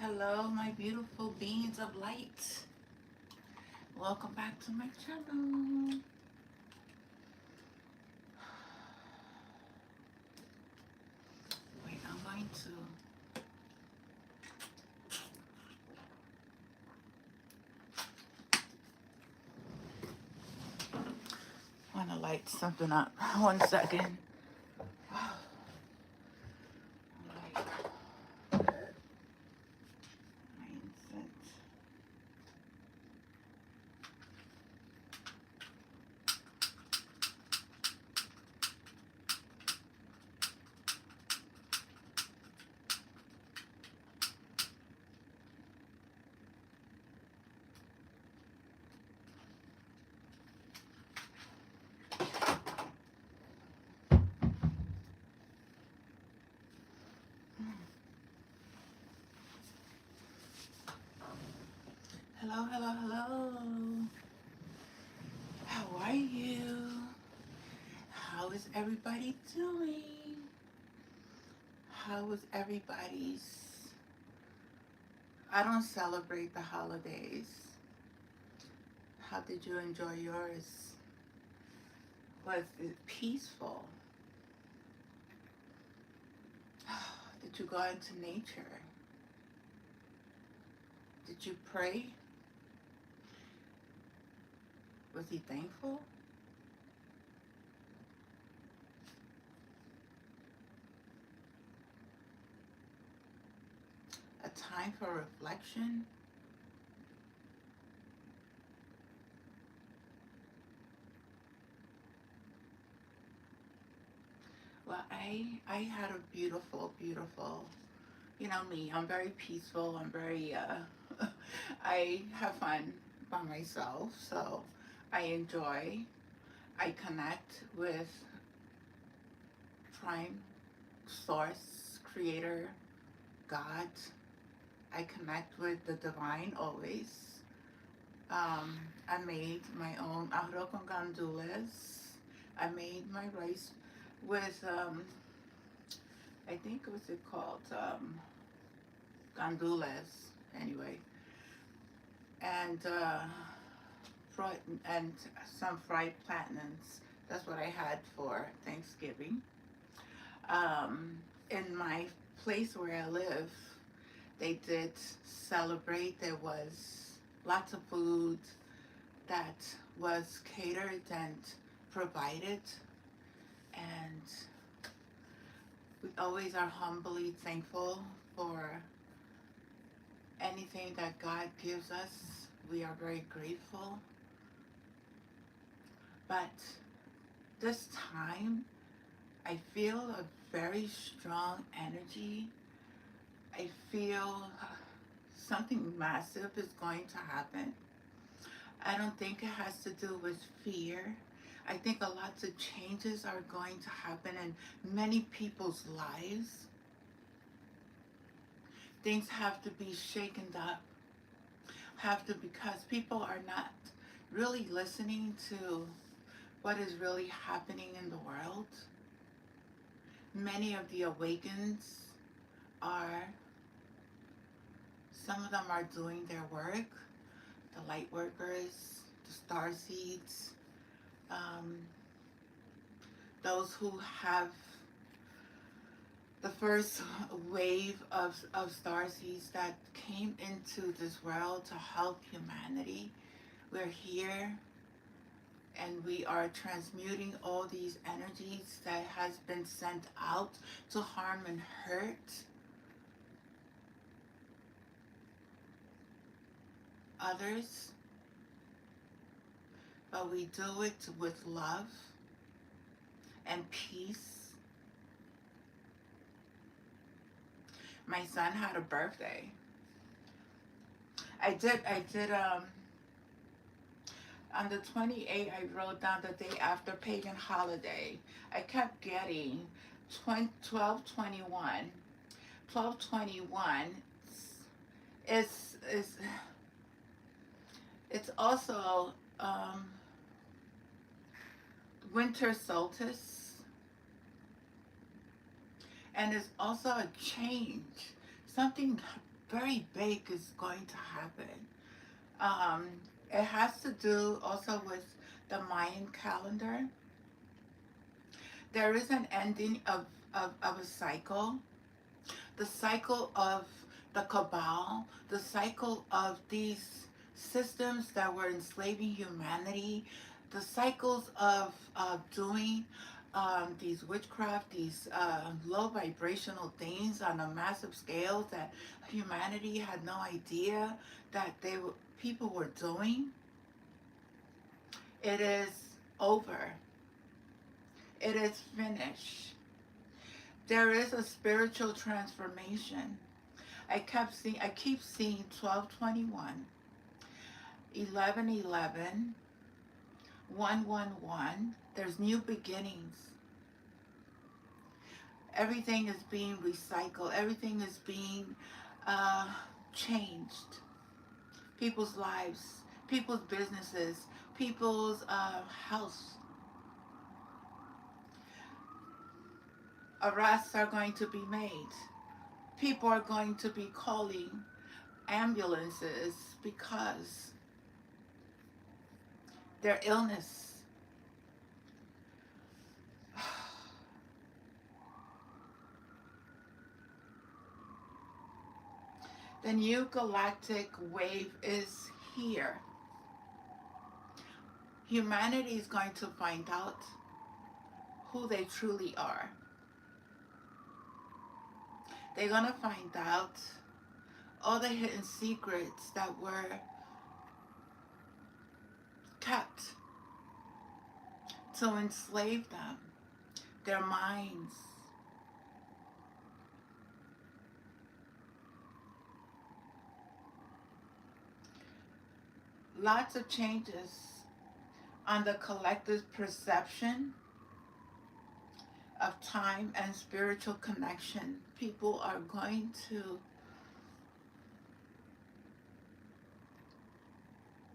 Hello, my beautiful beings of light. Welcome back to my channel. Wait, want to light something up. 1 second. Light mindset. Hello, hello, hello. How are you? How is everybody doing? How is everybody's? I don't celebrate the holidays. How did you enjoy yours? Was it peaceful? Did you go out into nature? Did you pray? Was he thankful? A time for reflection? Well, I had a beautiful, you know me, I'm very peaceful. I'm very, I have fun by myself. So I enjoy, I connect with Prime, Source, Creator, God. I connect with the divine always. I made my own arroz con gandules. I made my rice with, I think what's it called? Gandules, anyway. And, fried, and some fried plantains. That's what I had for Thanksgiving. Um, in my place where I live, they did celebrate. There was lots of food that was catered and provided, and we always are humbly thankful for anything that God gives us. We are very grateful. But this time, I feel a very strong energy. I feel something massive is going to happen. I don't think it has to do with fear. I think a lot of changes are going to happen in many people's lives. Things have to be shaken up, because people are not really listening to what is really happening in the world. Many of the awakens are, some of them are doing their work, the light workers, the star seeds, um, those who have the first wave of star seeds that came into this world to help humanity. We're here and we are transmuting all these energies that has been sent out to harm and hurt others, but we do it with love and peace. My son had a birthday. I did on the 28th, I wrote down the day after pagan holiday. I kept getting 1221. 1221 is it's also winter solstice, and it's also a change. Something very big is going to happen. Um, it has to do also with the Mayan calendar. There is an ending of a cycle, the cycle of the cabal, the cycle of these systems that were enslaving humanity, the cycles of doing these witchcraft, these low vibrational things on a massive scale that humanity had no idea that people were doing. It is over. It is finished. There is a spiritual transformation. I keep seeing 1221, 1111, 111. There's new beginnings. Everything is being recycled. Everything is being uh, changed. People's lives, people's businesses, people's house. Arrests are going to be made. People are going to be calling ambulances because their illness. The new galactic wave is here. Humanity is going to find out who they truly are. They're going to find out all the hidden secrets that were kept to enslave them, their minds. Lots of changes on the collective perception of time and spiritual connection. People are going to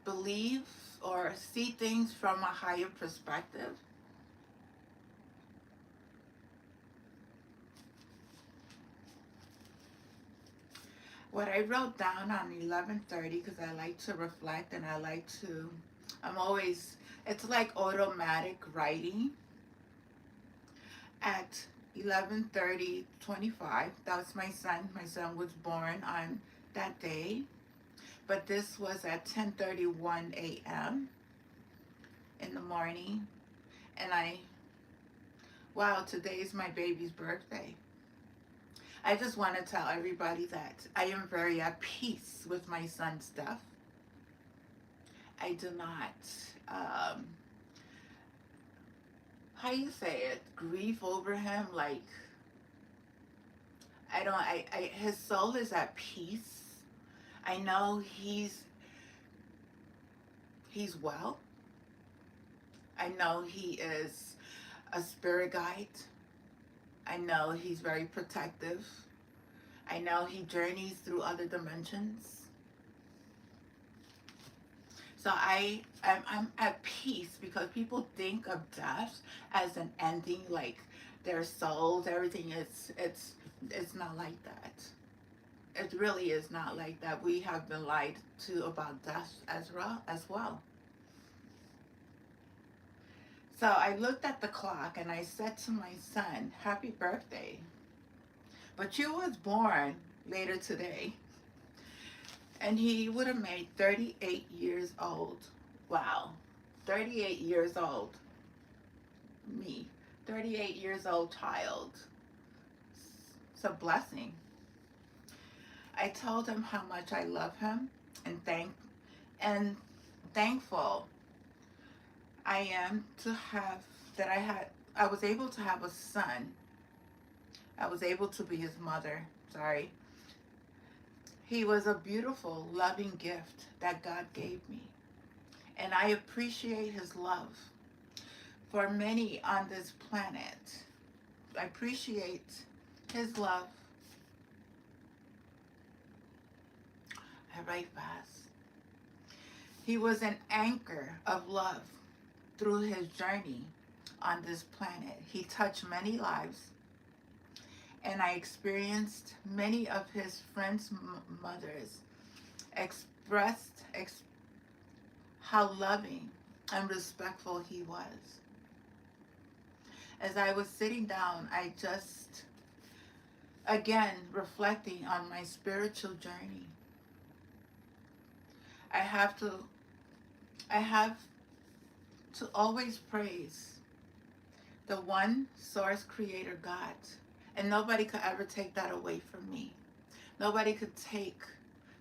believe or see things from a higher perspective. What I wrote down on 11:30, because I like to reflect and I'm always, it's like automatic writing. At 11:30:25, that's my son. My son was born on that day, but this was at 10:31 a.m. in the morning, and wow, today's my baby's birthday. I just want to tell everybody that I am very at peace with my son's death. I do not, how you say it, grieve over him. Like, I don't, his soul is at peace. I know he's well. I know he is a spirit guide. I know he's very protective. I know he journeys through other dimensions. So I'm at peace, because people think of death as an ending, like their souls, everything is it's not like that. It really is not like that. We have been lied to about death as well. So I looked at the clock and I said to my son, "Happy birthday. But you was born later today." And he would have made 38 years old. Wow. 38 years old. Me. 38 years old child. It's a blessing. I told him how much I love him and and thankful I am to have that I was able to have a son. I was able to be his mother. Sorry. He was a beautiful, loving gift that God gave me. And I appreciate his love for many on this planet. I appreciate his love. I write fast. He was an anchor of love through his journey on this planet. He touched many lives, and I experienced many of his friends' mothers expressed how loving and respectful he was. As I was sitting down, I just, again, reflecting on my spiritual journey. I have to, I have to always praise the one source creator God. And nobody could ever take that away from me. Nobody could take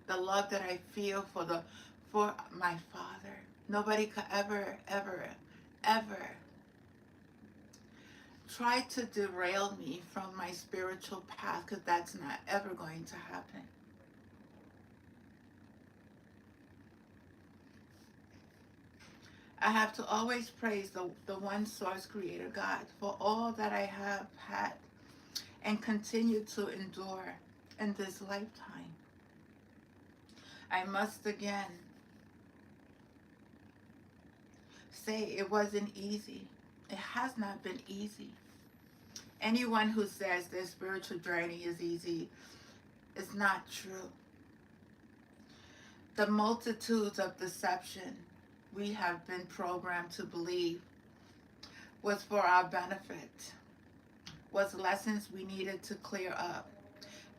the love that I feel for my Father. Nobody could ever try to derail me from my spiritual path, because that's not ever going to happen. I have to always praise the one source creator God for all that I have had and continue to endure in this lifetime. I must again say it wasn't easy. It has not been easy. Anyone who says their spiritual journey is easy is not true. The multitudes of deception we have been programmed to believe was for our benefit, was lessons we needed to clear up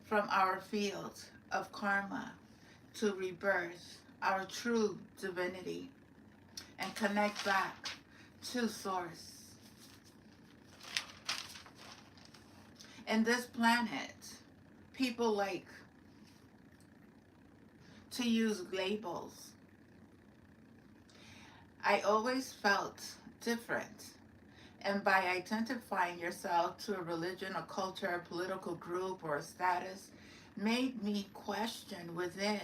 from our field of karma to rebirth our true divinity and connect back to source. In this planet, people like to use labels. I always felt different, and by identifying yourself to a religion, a culture, a political group, or a status made me question within,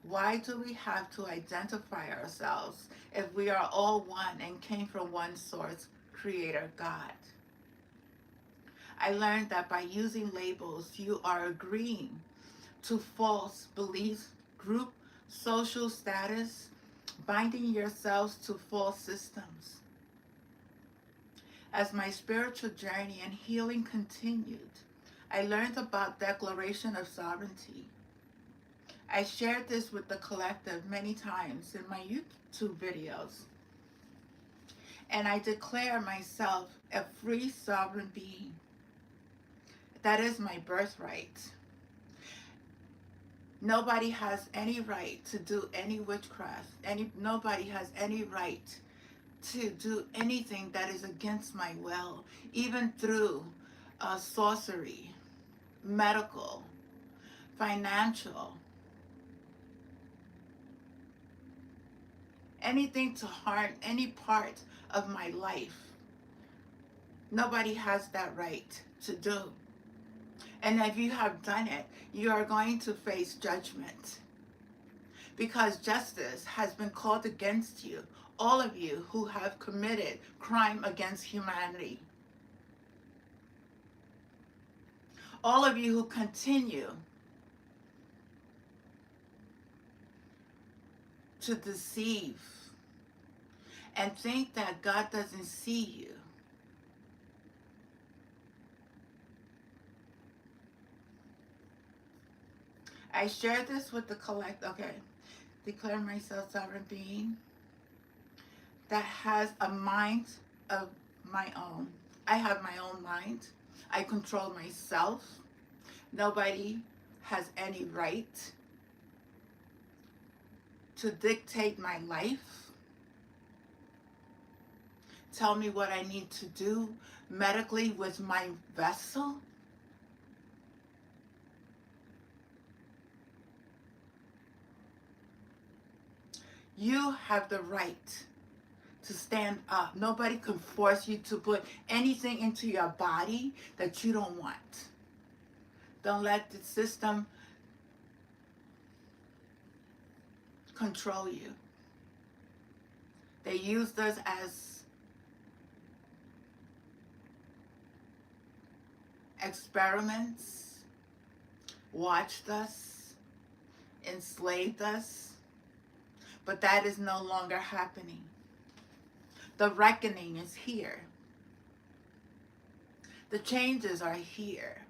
why do we have to identify ourselves if we are all one and came from one source, creator, God? I learned that by using labels, you are agreeing to false beliefs, group, social status, binding yourselves to false systems. As my spiritual journey and healing continued, I learned about declaration of sovereignty. I shared this with the collective many times in my YouTube videos. And I declare myself a free sovereign being. That is my birthright. Nobody has any right to do any witchcraft. Nobody has any right to do anything that is against my will, even through sorcery, medical, financial, anything to harm any part of my life. Nobody has that right to do. And if you have done it, you are going to face judgment, because justice has been called against you, all of you who have committed crime against humanity. All of you who continue to deceive and think that God doesn't see you. I share this with the collective. Okay, declare myself sovereign being that has a mind of my own. I have my own mind. I control myself. Nobody has any right to dictate my life, tell me what I need to do medically with my vessel. You have the right to stand up. Nobody can force you to put anything into your body that you don't want. Don't let the system control you. They used us as experiments, watched us, enslaved us, but that is no longer happening. The reckoning is here. The changes are here.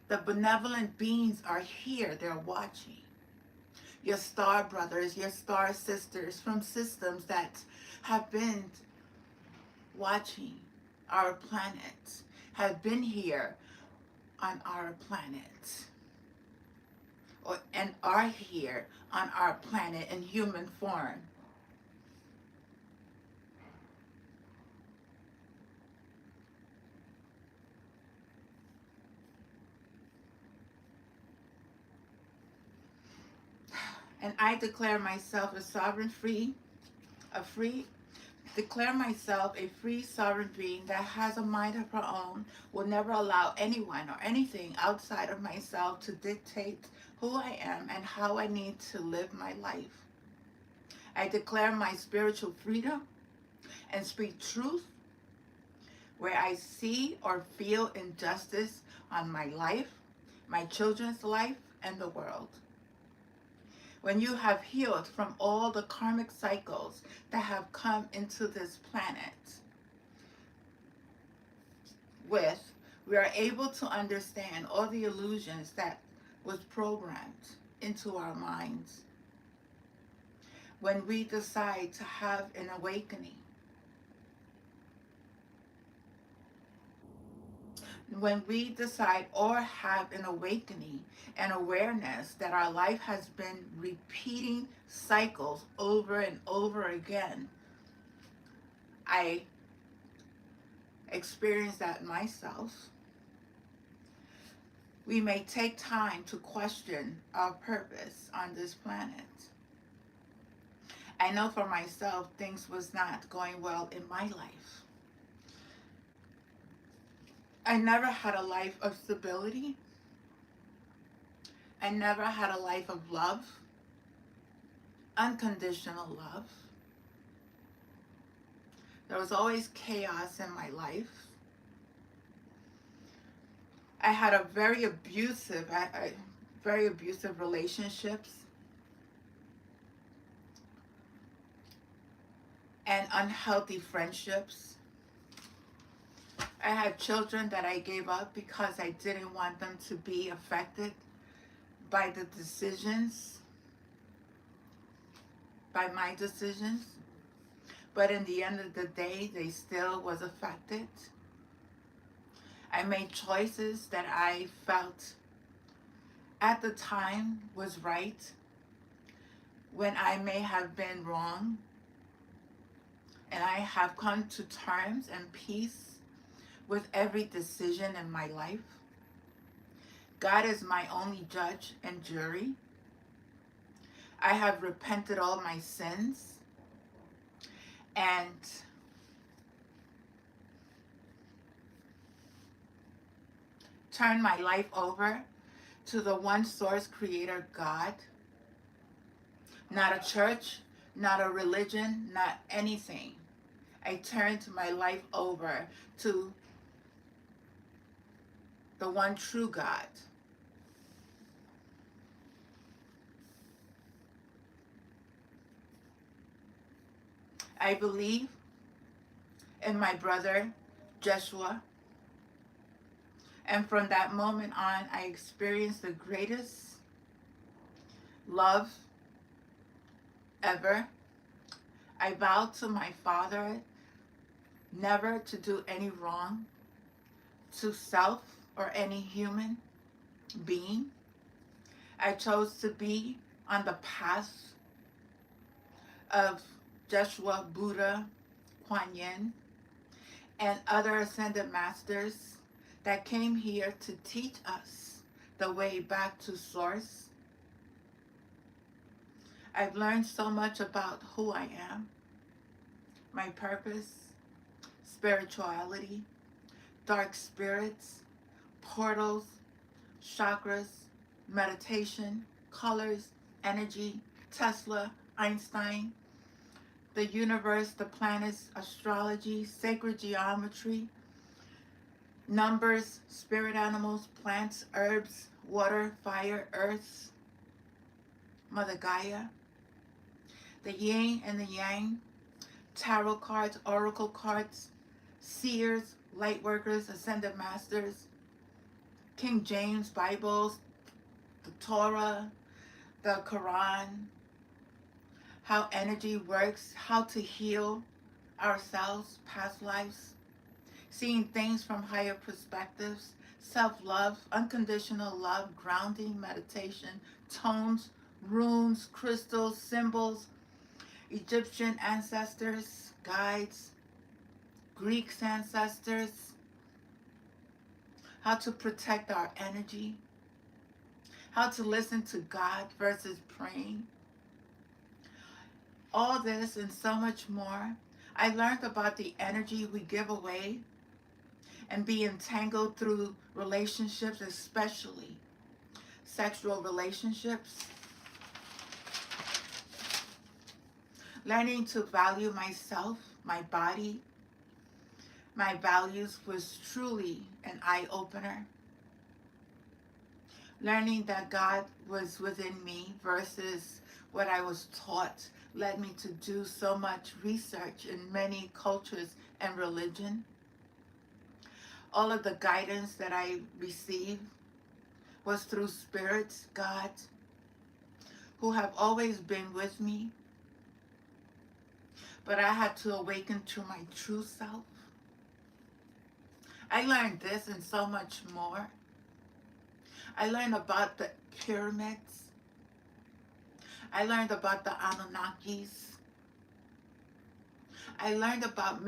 The benevolent beings are here. They're watching. Your star brothers, your star sisters from systems that have been watching our planet, have been here on our planet, and are here on our planet in human form. And I declare myself declare myself a free sovereign being that has a mind of her own, will never allow anyone or anything outside of myself to dictate who I am and how I need to live my life. I declare my spiritual freedom and speak truth where I see or feel injustice on my life, my children's life, and the world. When you have healed from all the karmic cycles that have come into this planet with, we are able to understand all the illusions that was programmed into our minds. When we decide to have an awakening, when we decide or have an awakening and awareness that our life has been repeating cycles over and over again, I experienced that myself. We may take time to question our purpose on this planet. I know for myself things was not going well in my life. I never had a life of stability. I never had a life of love, unconditional love. There was always chaos in my life. I had a very abusive relationships and unhealthy friendships. I had children that I gave up because I didn't want them to be affected by the decisions, by my decisions. But in the end of the day, they still was affected. I made choices that I felt at the time was right when I may have been wrong. And I have come to terms and peace with every decision in my life. God is my only judge and jury. I have repented all my sins and turned my life over to the one source creator, God. Not a church, not a religion, not anything. I turned my life over to the one true God. I believe in my brother, Joshua. And from that moment on, I experienced the greatest love ever. I vowed to my father never to do any wrong to self or any human being. I chose to be on the path of Joshua, Buddha, Kuan Yin, and other ascended masters that came here to teach us the way back to source. I've learned so much about who I am, my purpose, spirituality, dark spirits, portals, chakras, meditation, colors, energy, Tesla, Einstein, the universe, the planets, astrology, sacred geometry, numbers, spirit animals, plants, herbs, water, fire, earth, Mother Gaia, the yin and the yang, tarot cards, oracle cards, seers, light workers, ascended masters, King James Bibles, the Torah, the Quran, how energy works, how to heal ourselves, past lives, seeing things from higher perspectives, self-love, unconditional love, grounding, meditation, tones, runes, crystals, symbols, Egyptian ancestors, guides, Greek ancestors, how to protect our energy, how to listen to God versus praying. All this and so much more. I learned about the energy we give away and be entangled through relationships, especially sexual relationships. Learning to value myself, my body, my values was truly an eye-opener. Learning that God was within me versus what I was taught led me to do so much research in many cultures and religion. All of the guidance that I received was through spirits, God, who have always been with me. But I had to awaken to my true self. I learned this and so much more. I learned about the pyramids. I learned about the Anunnakis. I learned about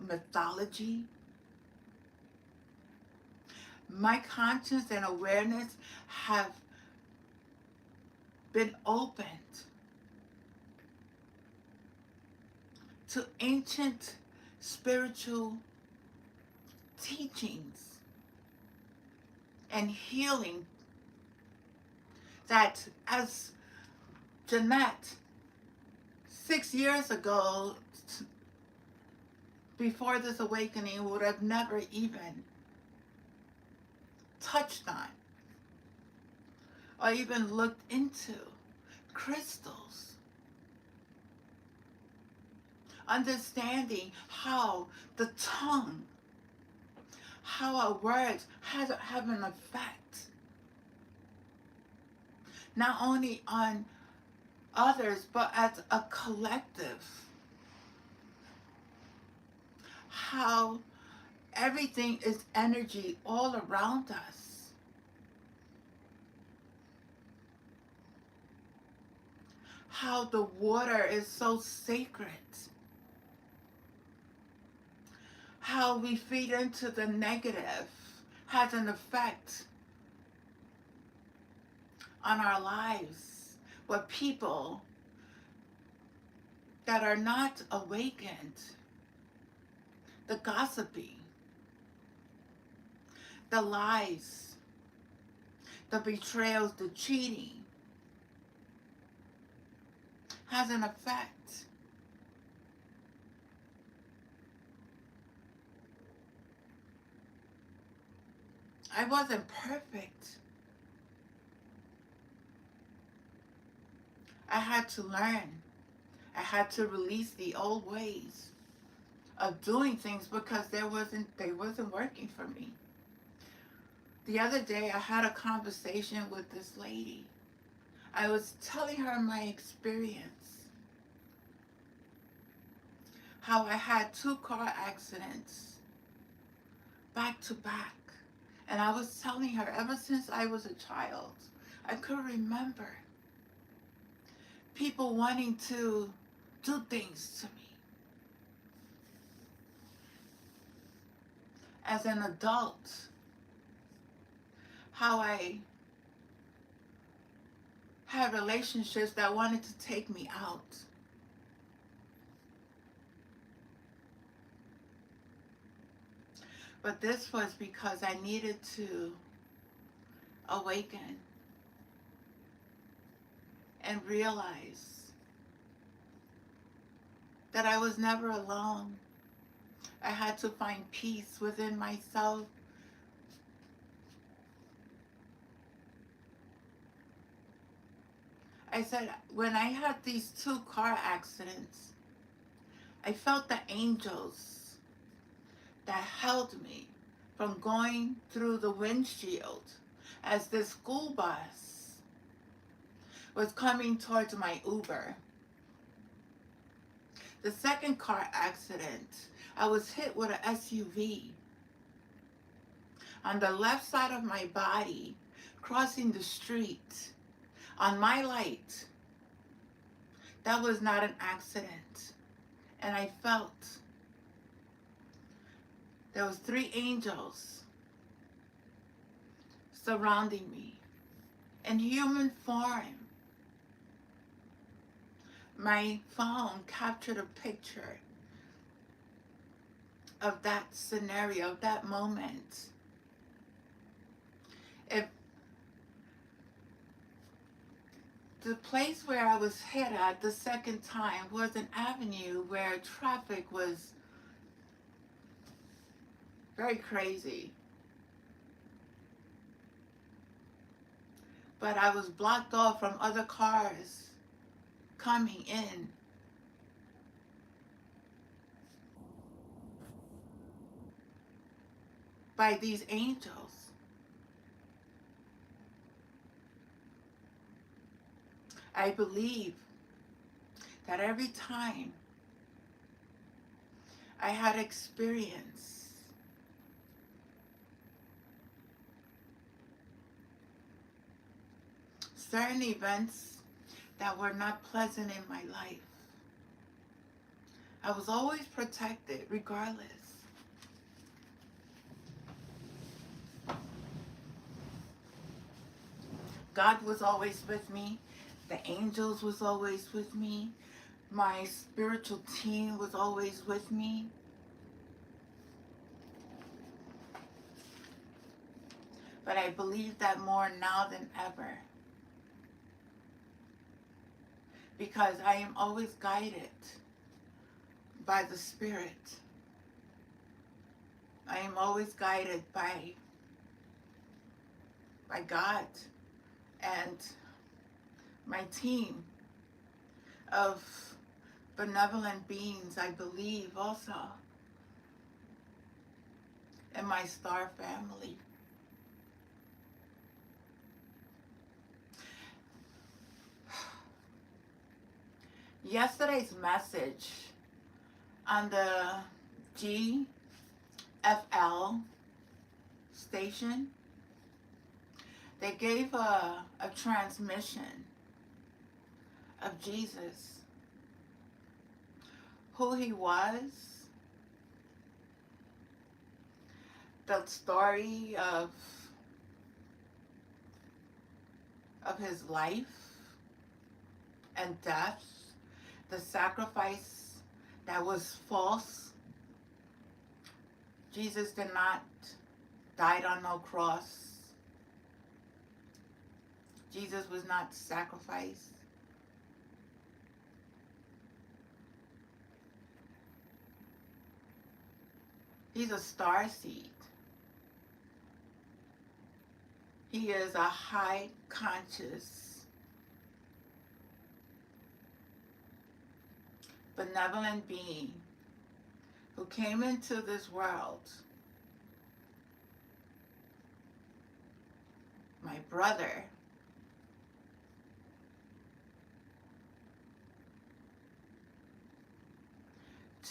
mythology. My conscience and awareness have been opened to ancient spiritual teachings and healing that, as Jeanette 6 years ago, before this awakening, would have never even touched on or even looked into crystals. Understanding how the tongue, how our words have an effect, not only on others, but as a collective. How everything is energy all around us. How the water is so sacred. How we feed into the negative has an effect on our lives. What people that are not awakened, the gossiping, the lies, the betrayals, the cheating, has an effect. I wasn't perfect. I had to learn. I had to release the old ways of doing things because they wasn't working for me. The other day I had a conversation with this lady. I was telling her my experience. How I had 2 car accidents back to back. And I was telling her ever since I was a child, I could remember people wanting to do things to me. As an adult, how I had relationships that wanted to take me out. But this was because I needed to awaken and realize that I was never alone. I had to find peace within myself. I said, when I had these 2 car accidents, I felt the angels that held me from going through the windshield as this school bus was coming towards my Uber. The second car accident, I was hit with an SUV on the left side of my body, crossing the street on my light. That was not an accident. And I felt there was 3 angels surrounding me in human form. My phone captured a picture of that scenario, of that moment. If the place where I was hit at the second time was an avenue where traffic was very crazy, but I was blocked off from other cars coming in. By these angels. I believe that every time I had experience certain events that were not pleasant in my life, I was always protected regardless. God was always with me. The angels was always with me. My spiritual team was always with me. But I believe that more now than ever, because I am always guided by the Spirit. I am always guided by God and my team of benevolent beings, I believe also, and my star family. Yesterday's message on the GFL station, they gave a transmission of Jesus, who he was, the story of his life and death, the sacrifice that was false. Jesus did not die on no cross. Jesus was not sacrificed. He's a starseed. He is a high conscious, benevolent being who came into this world, my brother,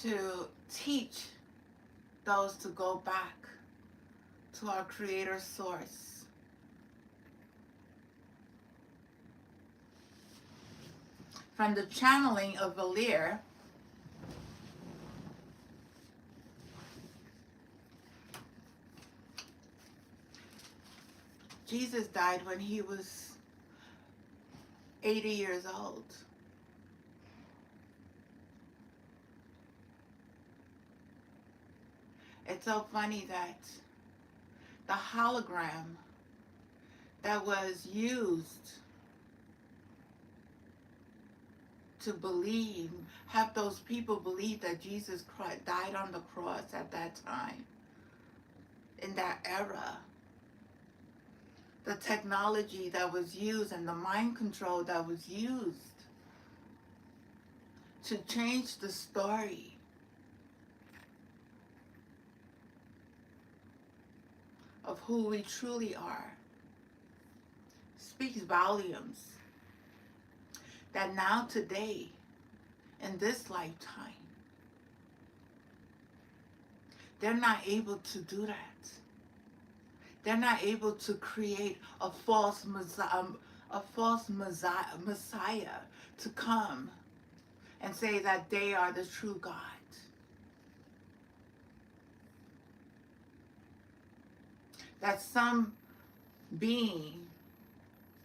to teach those to go back to our Creator source. From the channeling of Valir, Jesus died when he was 80 years old. It's so funny that the hologram that was used to have those people believe that Jesus Christ died on the cross at that time, in that era, the technology that was used and the mind control that was used to change the story of who we truly are speaks volumes that now today, in this lifetime, they're not able to do that. They're not able to create a false Messiah to come and say that they are the true God. That some being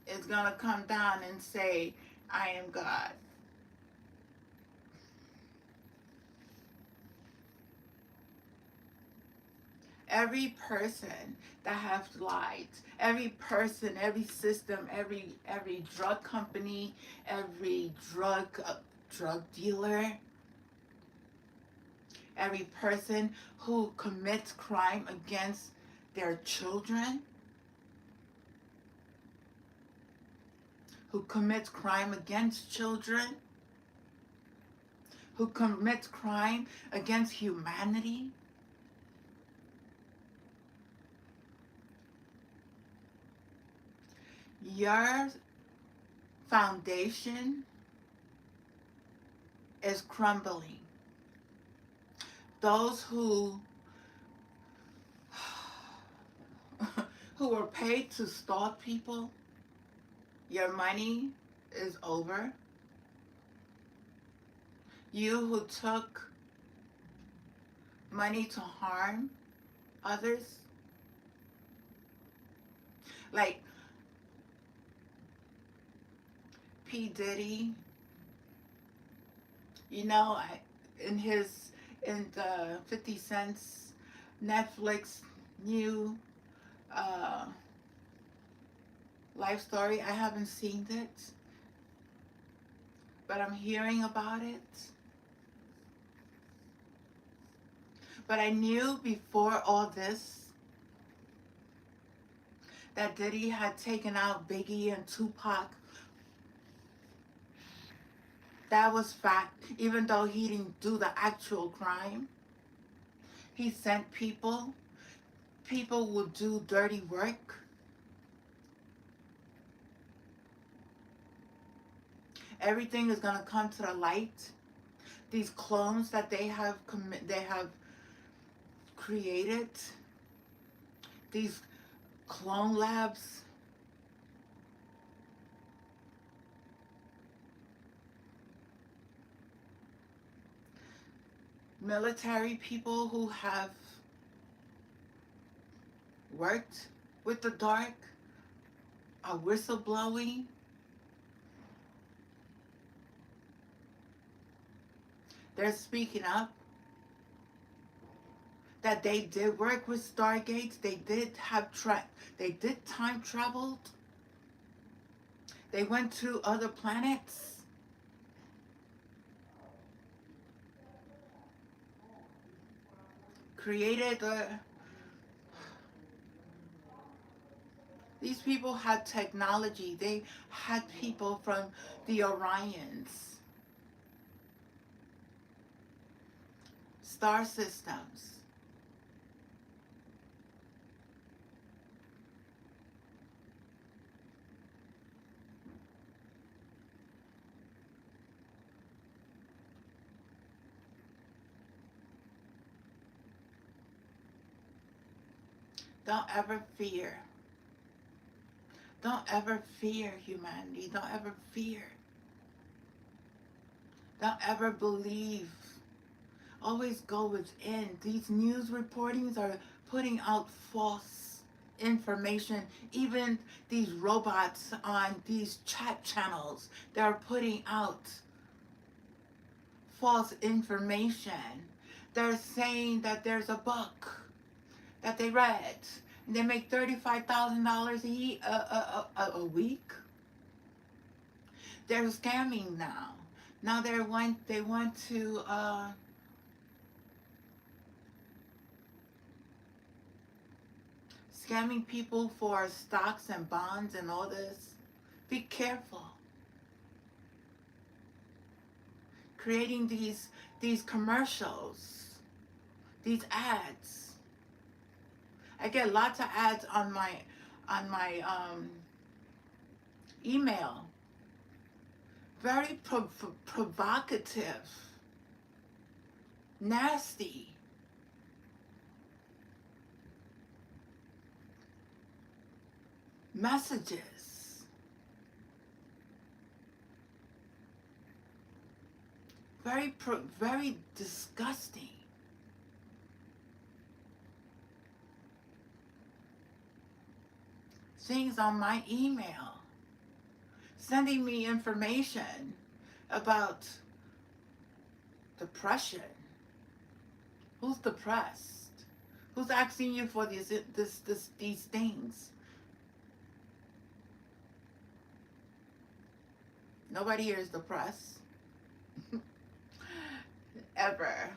is going to come down and say, I am God. Every person that has lied, every person, every system, every drug company, every drug dealer, every person who commits crime against their children, who commits crime against children, who commits crime against humanity, your foundation is crumbling. Those who were paid to stalk people, your money is over. You who took money to harm others, like P. Diddy, you know, in the 50 Cent's Netflix new life story. I haven't seen it, but I'm hearing about it. But I knew before all this that Diddy had taken out Biggie and Tupac. That was fact, even though he didn't do the actual crime. He sent people. People would do dirty work. Everything is going to come to the light. These clones that they have created, these clone labs, military people who have worked with the dark are whistleblowing. They're speaking up that they did work with Stargates. They did they did time traveled. They went to other planets. Created these people had technology. They had people from the Orions, star systems. Don't ever fear. Don't ever fear humanity. Don't ever fear. Don't ever believe. Always go within. These news reportings are putting out false information. Even these robots on these chat channels, they're putting out false information. They're saying that there's a book that they read and they make $35,000 a week. They're scamming now. Now they want to scamming people for stocks and bonds and all this. Be careful. Creating these commercials, these ads. I get lots of ads on my email. Very provocative, nasty messages. Very disgusting. Things on my email, sending me information about depression. Who's depressed? Who's asking you for these things? Nobody here is depressed. Ever.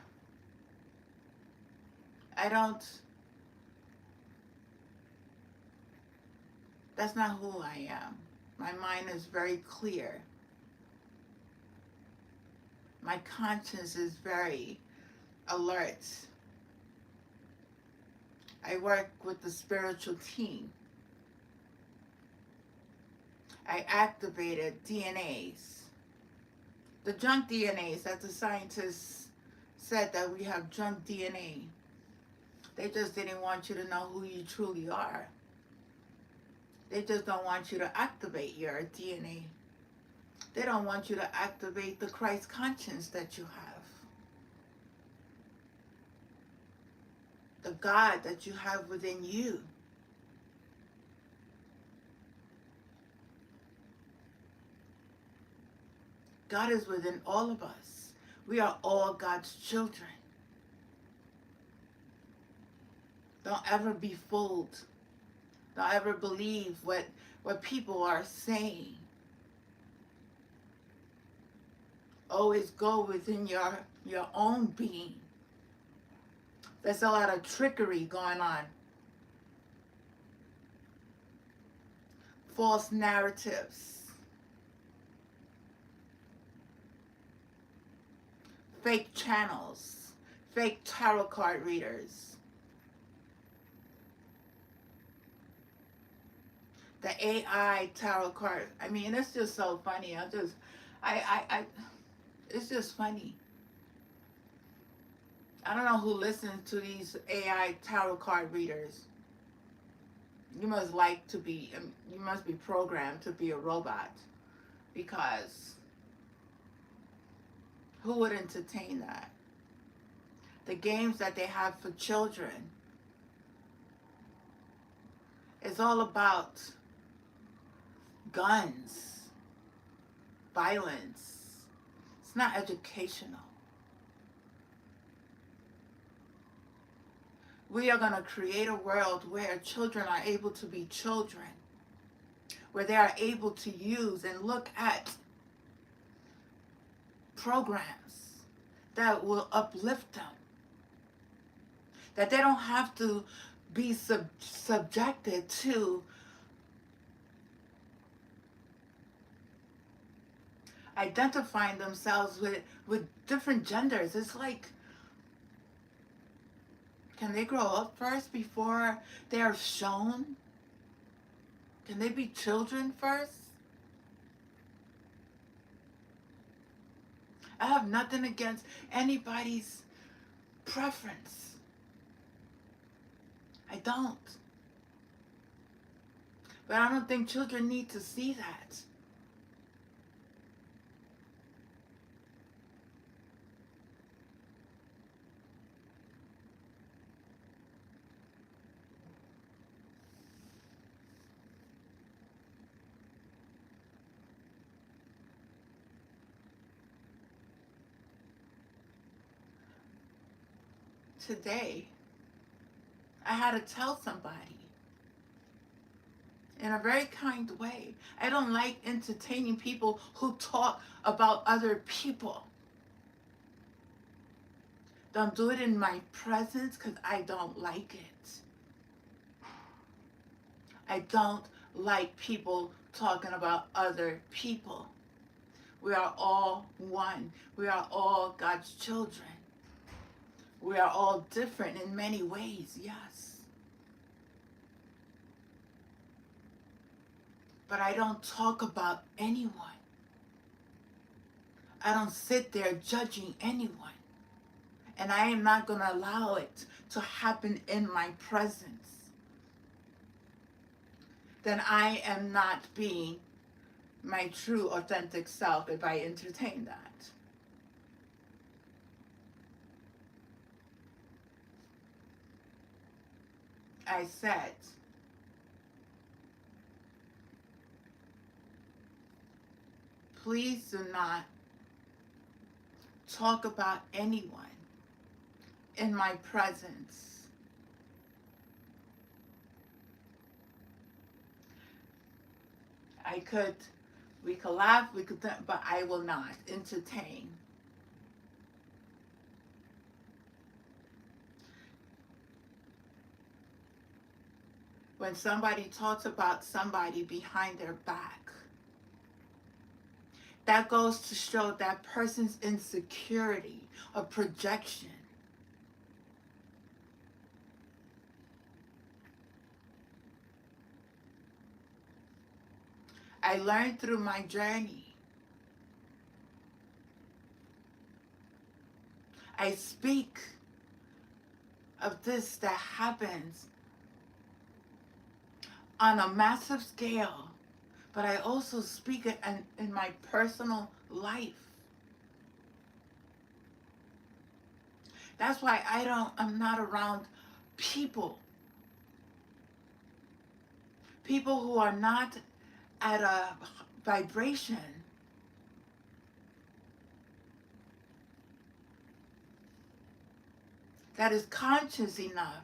I don't. That's not who I am. My mind is very clear. My conscience is very alert. I work with the spiritual team. I activated DNAs. The junk DNAs that the scientists said that we have junk DNA. They just didn't want you to know who you truly are. They just don't want you to activate your DNA. They don't want you to activate the Christ conscience that you have. The God that you have within you. God is within all of us. We are all God's children. Don't ever be fooled. Don't ever believe what people are saying. Always go within your own being. There's a lot of trickery going on. False narratives. Fake channels. Fake tarot card readers. The AI tarot card. I mean, it's just so funny. It's just funny. I don't know who listens to these AI tarot card readers. You must be programmed to be a robot, because who would entertain that? The games that they have for children is all about guns, violence. It's not educational. We are going to create a world where children are able to be children, where they are able to use and look at programs that will uplift them, that they don't have to be subjected to identifying themselves with different genders. It's like, can they grow up first before they are shown? Can they be children first? I have nothing against anybody's preference. I don't. But I don't think children need to see that. Today, I had to tell somebody in a very kind way. I don't like entertaining people who talk about other people. Don't do it in my presence, because I don't like it. I don't like people talking about other people. We are all one. We are all God's children. We are all different in many ways, yes. but I don't talk about anyone. I don't sit there judging anyone. And I am not going to allow it to happen in my presence. Then I am not being my true, authentic self if I entertain that. I said, please do not talk about anyone in my presence. We could laugh, but I will not entertain. When somebody talks about somebody behind their back, that goes to show that person's insecurity or projection. I learned through my journey. I speak of this that happens on a massive scale, but I also speak it in my personal life. That's why I'm not around people who are not at a vibration that is conscious enough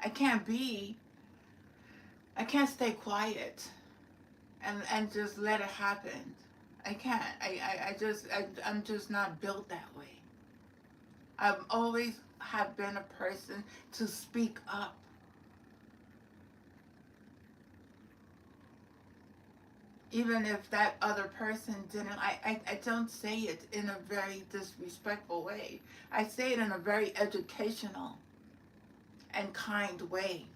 I can't stay quiet and just let it happen. I can't. I'm just not built that way. I've always have been a person to speak up. Even if that other person didn't, I don't say it in a very disrespectful way. I say it in a very educational and kind way.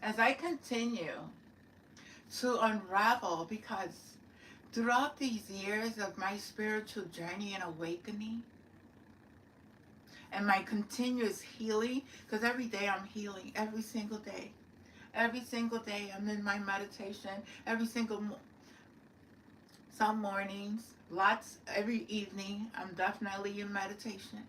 As I continue to unravel, because throughout these years of my spiritual journey and awakening and my continuous healing, because every day I'm healing, every single day. Every single day I'm in my meditation, some mornings, lots, every evening I'm definitely in meditation.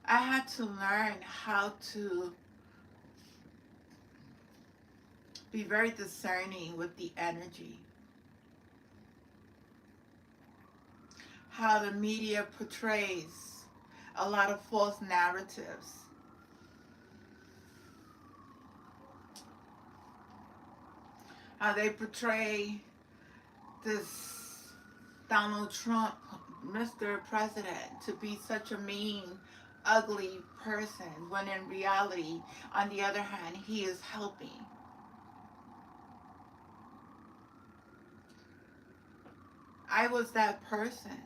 I had to learn how to be very discerning with the energy. How the media portrays a lot of false narratives. How they portray this Donald Trump, Mr. President, to be such a mean, ugly person, when in reality, on the other hand, he is helping. I was that person.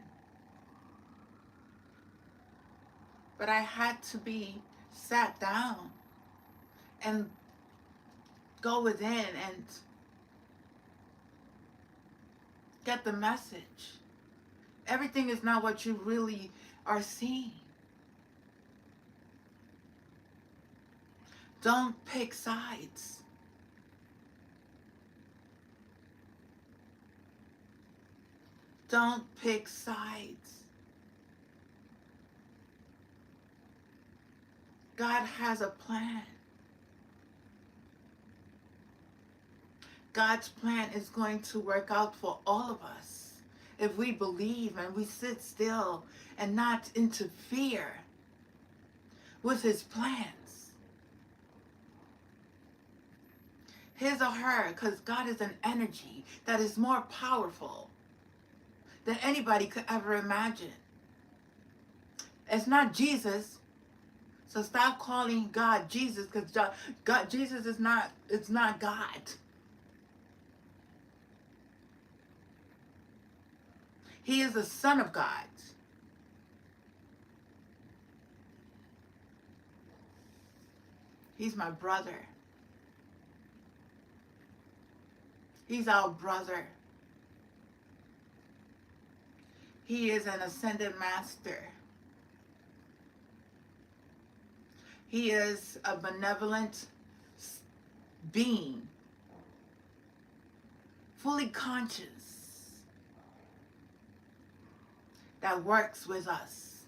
But I had to be sat down and go within and get the message. Everything is not what you really are seeing. Don't pick sides. Don't pick sides. God has a plan. God's plan is going to work out for all of us if we believe and we sit still and not interfere with his plans. His or her, because God is an energy that is more powerful than anybody could ever imagine. It's not Jesus, so stop calling God Jesus, because God, Jesus is not, it's not God. He is the Son of God. He's my brother. He's our brother. He is an ascended master. He is a benevolent being, fully conscious, that works with us.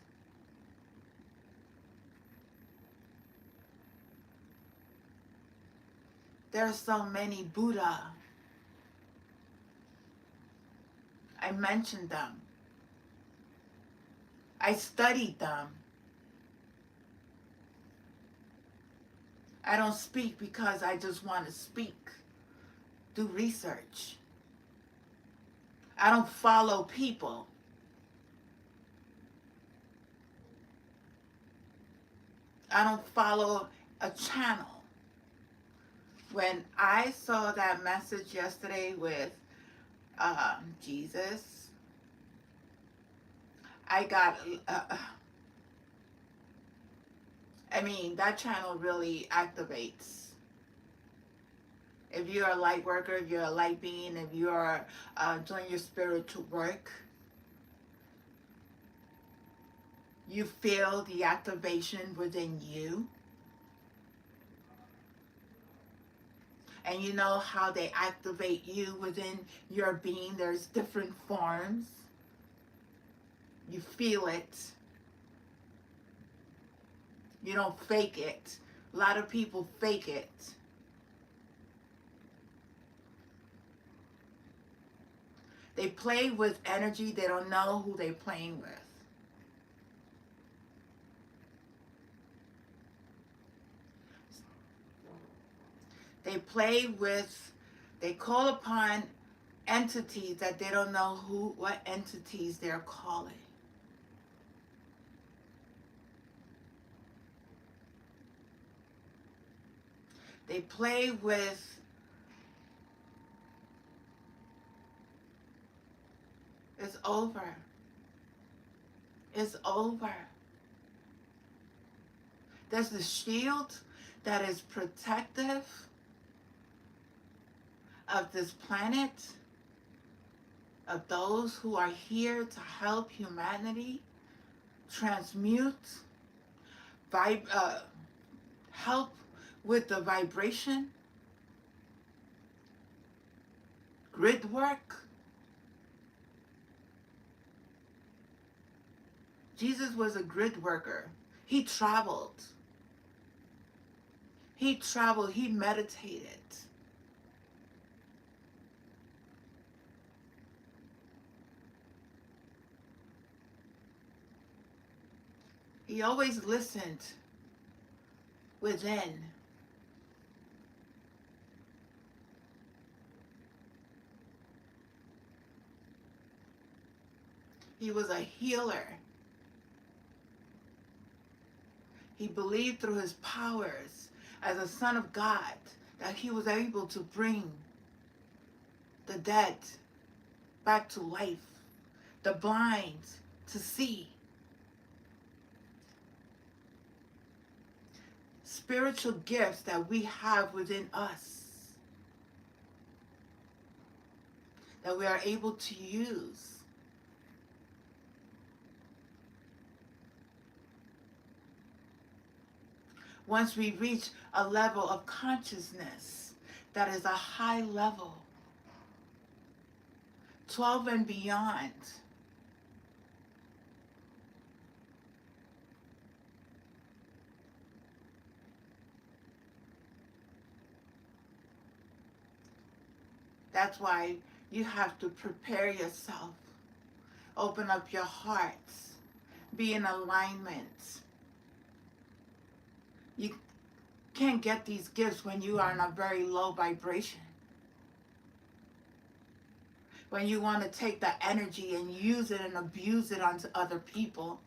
There are so many Buddha. I mentioned them. I studied them. I don't speak because I just want to speak. Do research. I don't follow people. I don't follow a channel. When I saw that message yesterday with Jesus, I got, that channel really activates. If you're a light worker, if you're a light being, if you're doing your spiritual work, you feel the activation within you. And you know how they activate you within your being. There's different forms. You feel it. You don't fake it. A lot of people fake it. They play with energy. They don't know who they're playing with. They call upon entities that they don't know what entities they're calling. They play with it's over. It's over. There's the shield that is protective of this planet, of those who are here to help humanity transmute, help with the vibration, grid work. Jesus was a grid worker. He traveled. He meditated. He always listened within. He was a healer. He believed through his powers as a son of God that he was able to bring the dead back to life, the blind to see. Spiritual gifts that we have within us that we are able to use. Once we reach a level of consciousness that is a high level, 12 and beyond, that's why you have to prepare yourself, open up your hearts, be in alignment. You can't get these gifts when you are in a very low vibration. When you want to take the energy and use it and abuse it onto other people.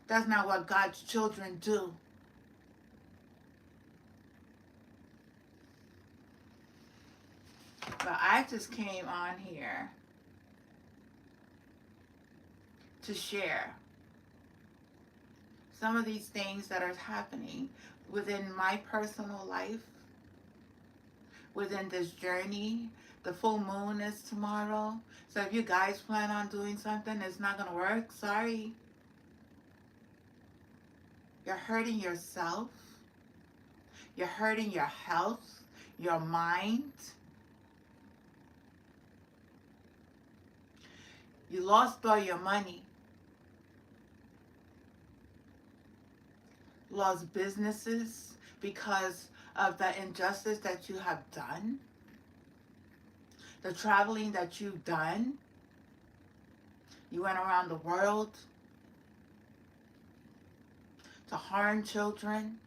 That's not what God's children do. But I just came on here to share some of these things that are happening within my personal life, within this journey. The full moon is tomorrow. So if you guys plan on doing something, it's not going to work. Sorry. You're hurting yourself. You're hurting your health, your mind. You lost all your money. Lost businesses because of the injustice that you have done. The traveling that you've done. You went around the world to harm children.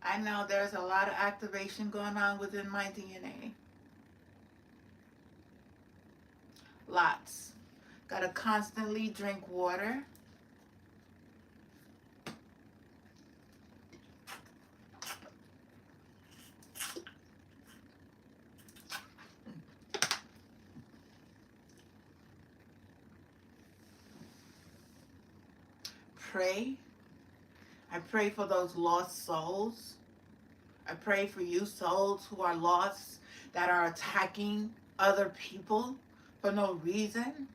I know there's a lot of activation going on within my DNA. Lots. Gotta constantly drink water. Pray. I pray for those lost souls. I pray for you souls who are lost, that are attacking other people for no reason,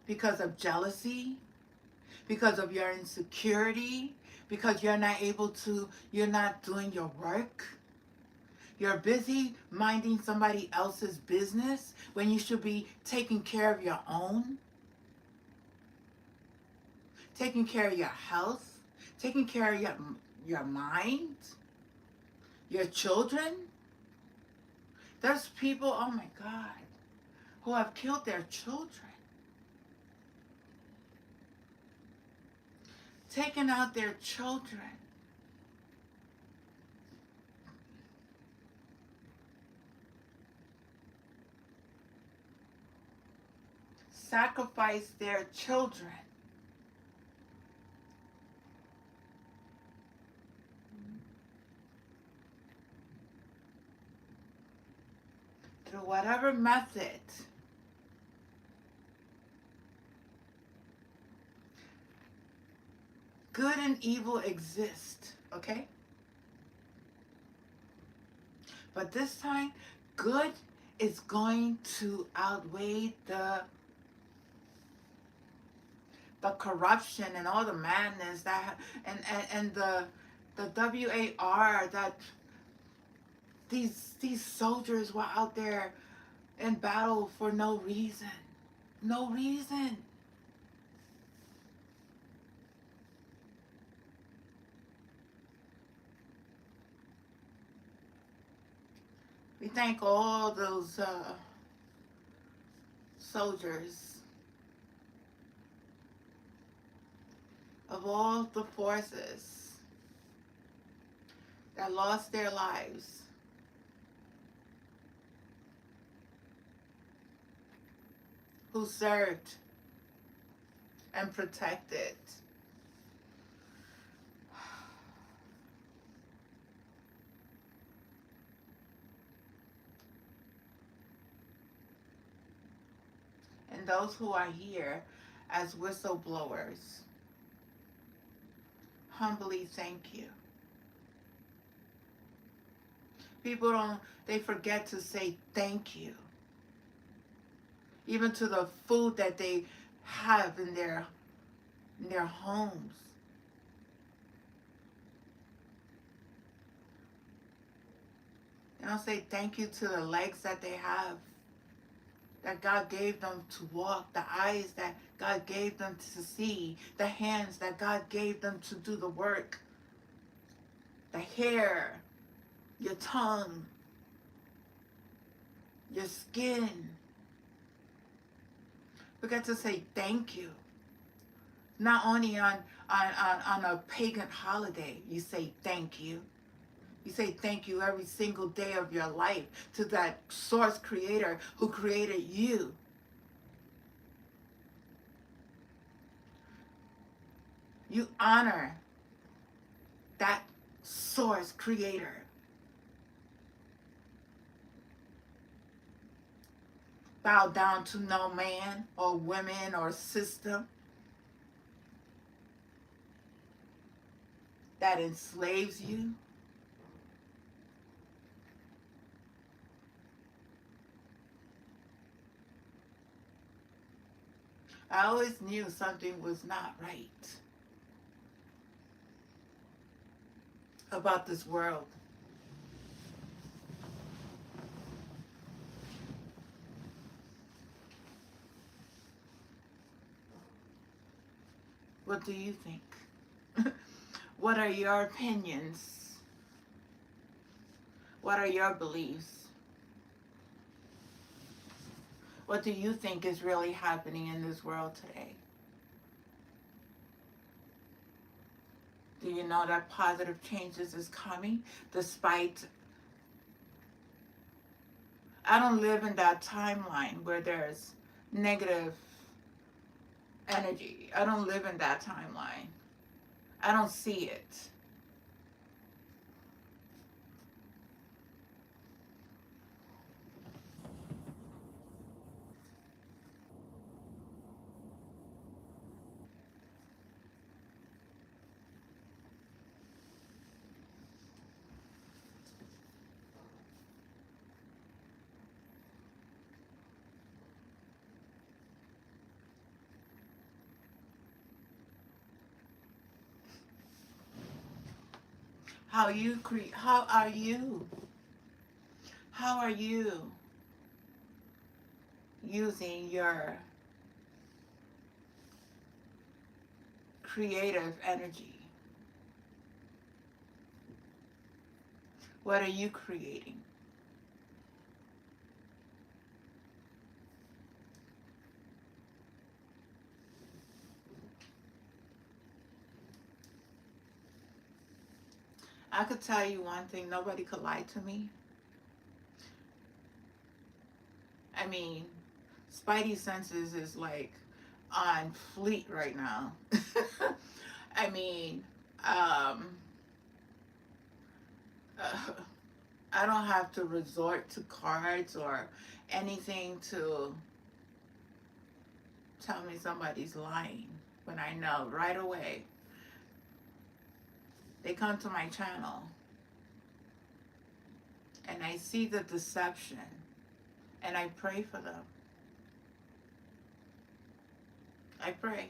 because of jealousy, because of your insecurity, because you're not doing your work. You're busy minding somebody else's business when you should be taking care of your own, taking care of your health, taking care of your mind, your children. There's people, oh my God, who have killed their children, taken out their children. Sacrifice their children. Through whatever method. Good and evil exist, okay? But this time, good is going to outweigh the corruption and all the madness that and the WAR that these soldiers were out there in battle for no reason. No reason. We thank all those soldiers of all the forces that lost their lives, who served and protected. And those who are here as whistleblowers, humbly thank you. People they forget to say thank you. Even to the food that they have in their homes. They don't say thank you to the legs that they have. that God gave them to walk, the eyes that God gave them to see, the hands that God gave them to do the work, the hair, your tongue, your skin. We got to say thank you. Not only on a pagan holiday, you say thank you. You say thank you every single day of your life to that source creator who created you. You honor that source creator. Bow down to no man or women or system that enslaves you. I always knew something was not right about this world. What do you think? What are your opinions? What are your beliefs? What do you think is really happening in this world today? Do you know that positive changes is coming despite I don't live in that timeline where there's negative energy. I don't live in that timeline. I don't see it. How are you using your creative energy? What are you creating? I could tell you one thing, nobody could lie to me. I mean, Spidey senses is like on fleet right now. I mean, um, uh, I don't have to resort to cards or anything to tell me somebody's lying when I know right away. They come to my channel and I see the deception and I pray for them. I pray.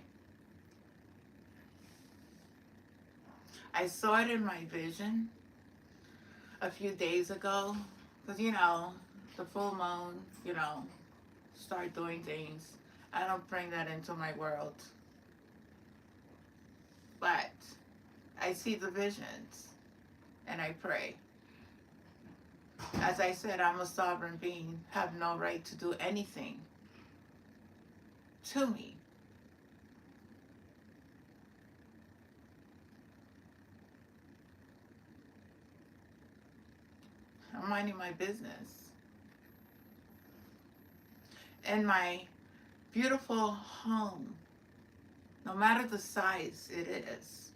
I saw it in my vision a few days ago because, the full moon, start doing things. I don't bring that into my world. But I see the visions and I pray. As I said, I'm a sovereign being, have no right to do anything to me. I'm minding my business. In my beautiful home, no matter the size it is.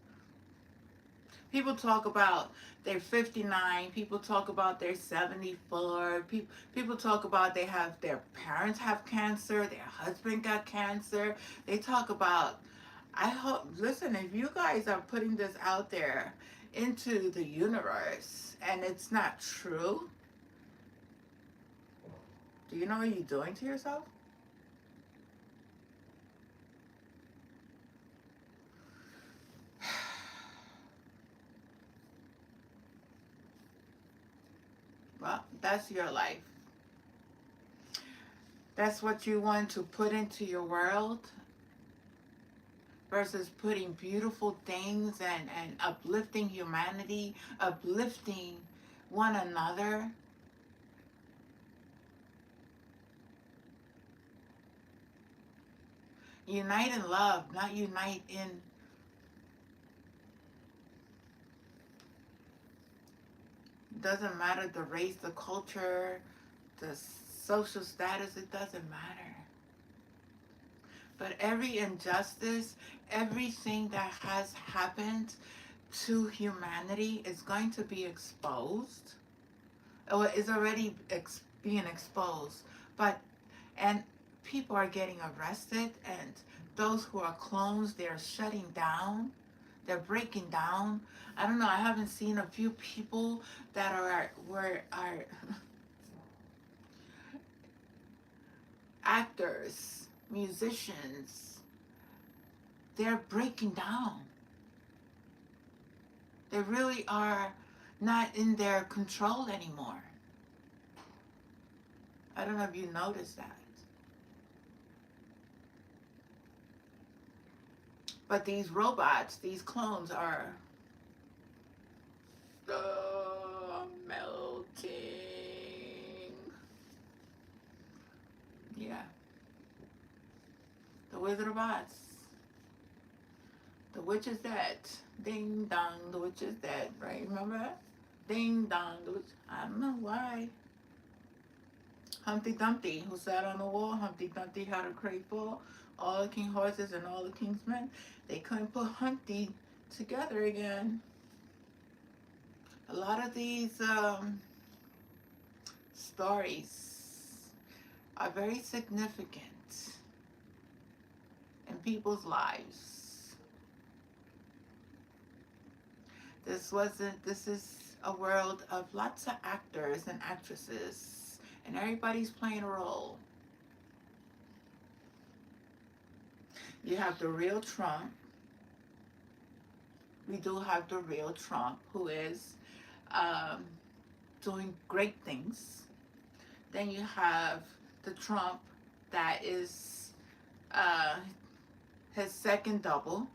People talk about they're 59, people talk about they're 74, people talk about their parents have cancer, their husband got cancer. They talk about, listen, if you guys are putting this out there into the universe and it's not true, do you know what you're doing to yourself? Well, that's your life. That's what you want to put into your world versus putting beautiful things and uplifting humanity, uplifting one another. Unite in love, not unite in, doesn't matter the race, the culture, the social status, it doesn't matter. But every injustice, everything that has happened to humanity is going to be exposed, or is already being exposed. But, and people are getting arrested, and those who are clones, they're shutting down, they're breaking down. I don't know, I haven't seen a few people that are actors, musicians, they're breaking down. They really are not in their control anymore. I don't know if you noticed that. But these robots, these clones are melting. Yeah. The Wizard of Oz. The witch is dead. Ding dong, the witch is dead. Right? Remember that? Ding dong, the witch. I don't know why. Humpty Dumpty, who sat on the wall. Humpty Dumpty had a crate full. All the king's horses and all the king's men. They couldn't put Humpty together again. A lot of these stories are very significant in people's lives. This is a world of lots of actors and actresses, and everybody's playing a role. You have the real Trump. We do have the real Trump, who is um, doing great things. Then you have the Trump that is uh, his second double,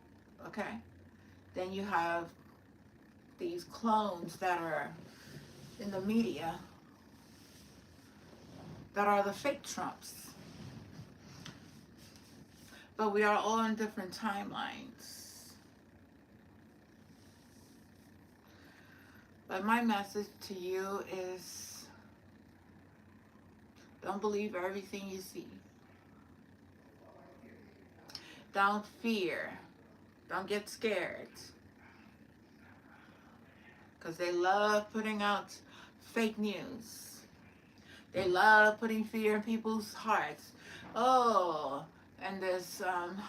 okay? Then you have these clones that are in the media that are the fake Trumps. But we are all in different timelines. But my message to you is, don't believe everything you see. Don't fear. Don't get scared. Because they love putting out fake news. They love putting fear in people's hearts. Oh, and this,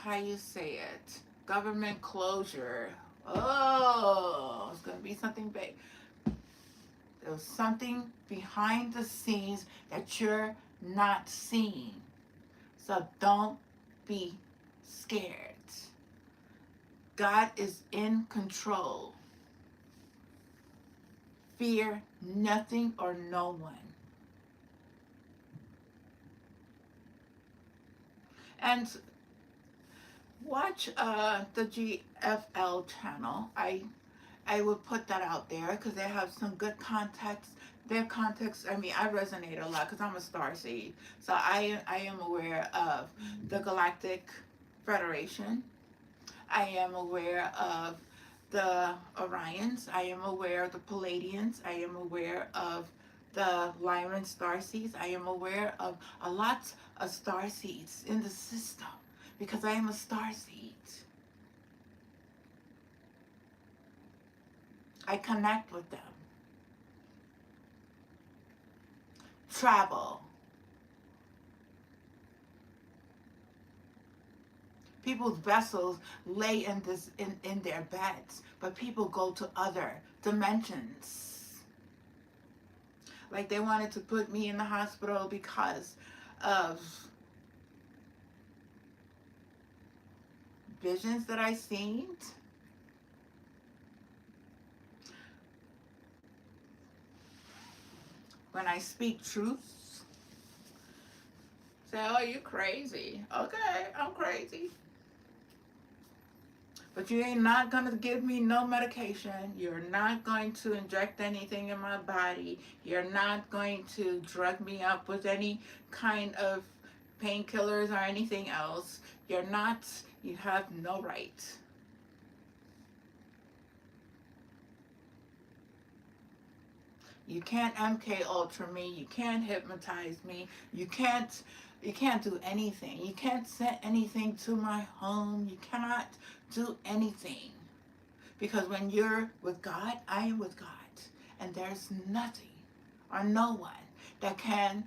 how you say it, government closure. Oh, it's going to be something big. There's something behind the scenes that you're not seeing. So don't be scared. God is in control. Fear nothing or no one. And watch the GFL channel. I would put that out there because they have some good context. Their context, I mean, I resonate a lot because I'm a star seed. So I am aware of the Galactic Federation. I am aware of the Orions. I am aware of the Palladians. I am aware of the Lyran star seeds. I am aware of a lot of star seeds in the system because I am a star seed. I connect with them. Travel. People's vessels lay in their beds, but people go to other dimensions. Like they wanted to put me in the hospital because of visions that I seen. When I speak truth, Say, oh, you crazy. Okay, I'm crazy. But you ain't not going to give me no medication. You're not going to inject anything in my body. You're not going to drug me up with any kind of painkillers or anything else. You're not, you have no right. You can't MK Ultra me. You can't hypnotize me. You can't do anything. You can't send anything to my home. You cannot do anything. Because when you're with God, I am with God. And there's nothing or no one that can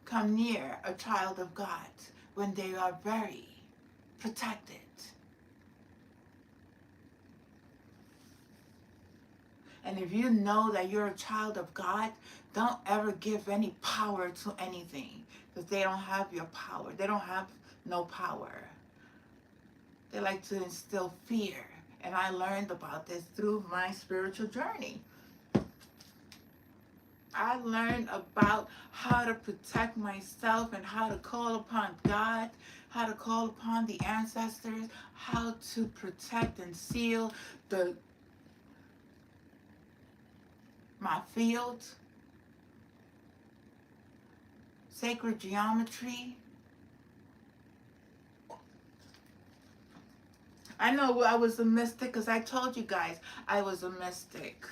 come near a child of God when they are very protected. And if you know that you're a child of God, don't ever give any power to anything, because they don't have your power. They don't have no power. They like to instill fear. And I learned about this through my spiritual journey. I learned about how to protect myself and how to call upon God, how to call upon the ancestors, how to protect and seal the my field, sacred geometry. I know I was a mystic because I told you guys I was a mystic.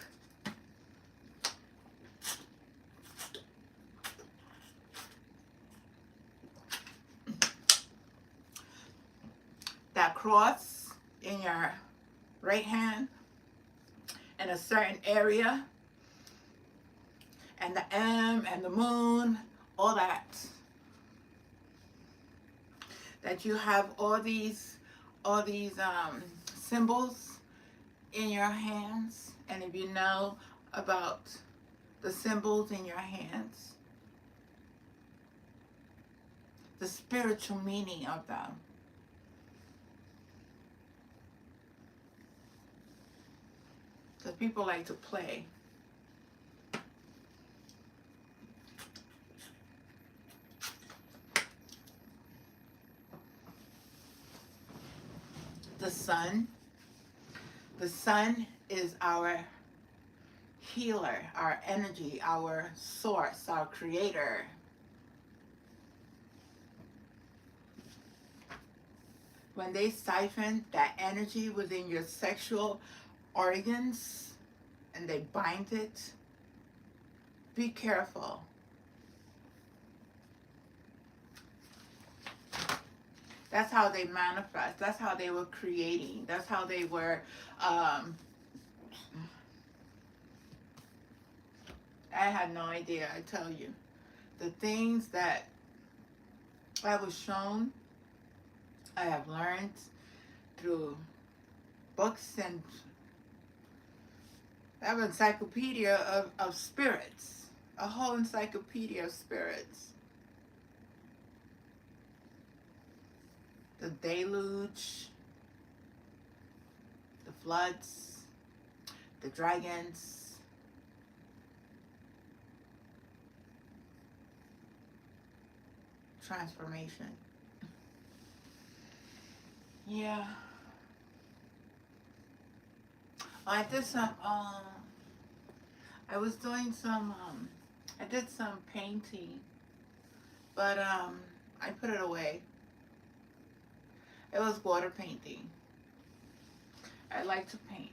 That cross in your right hand in a certain area, and the M and the moon, all that. That you have all these symbols in your hands, and if you know about the symbols in your hands, the spiritual meaning of them. Because people like to play. The sun. The sun is our healer, our energy, our source, our creator. When they siphon that energy within your sexual organs and they bind it, be careful. That's how they manifest. That's how they were creating. That's how they were. I had no idea, I tell you. The things that I was shown, I have learned through books, and I have an encyclopedia of spirits, a whole encyclopedia of spirits. The deluge, the floods, the dragons, transformation. Yeah. I did some, I was doing some, I did some painting, but I put it away. It was water painting. I like to paint.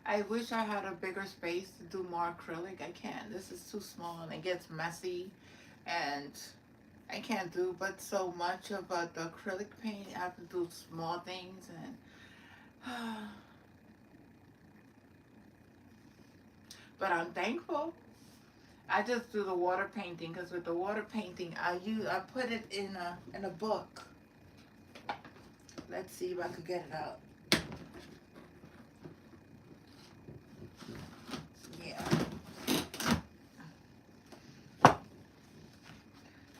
I wish I had a bigger space to do more acrylic. I can't. This is too small and it gets messy, and I can't do but so much of the acrylic paint. I have to do small things, and but I'm thankful. I just do the water painting because with the water painting, I put it in a book. Let's see if I could get it out. Yeah.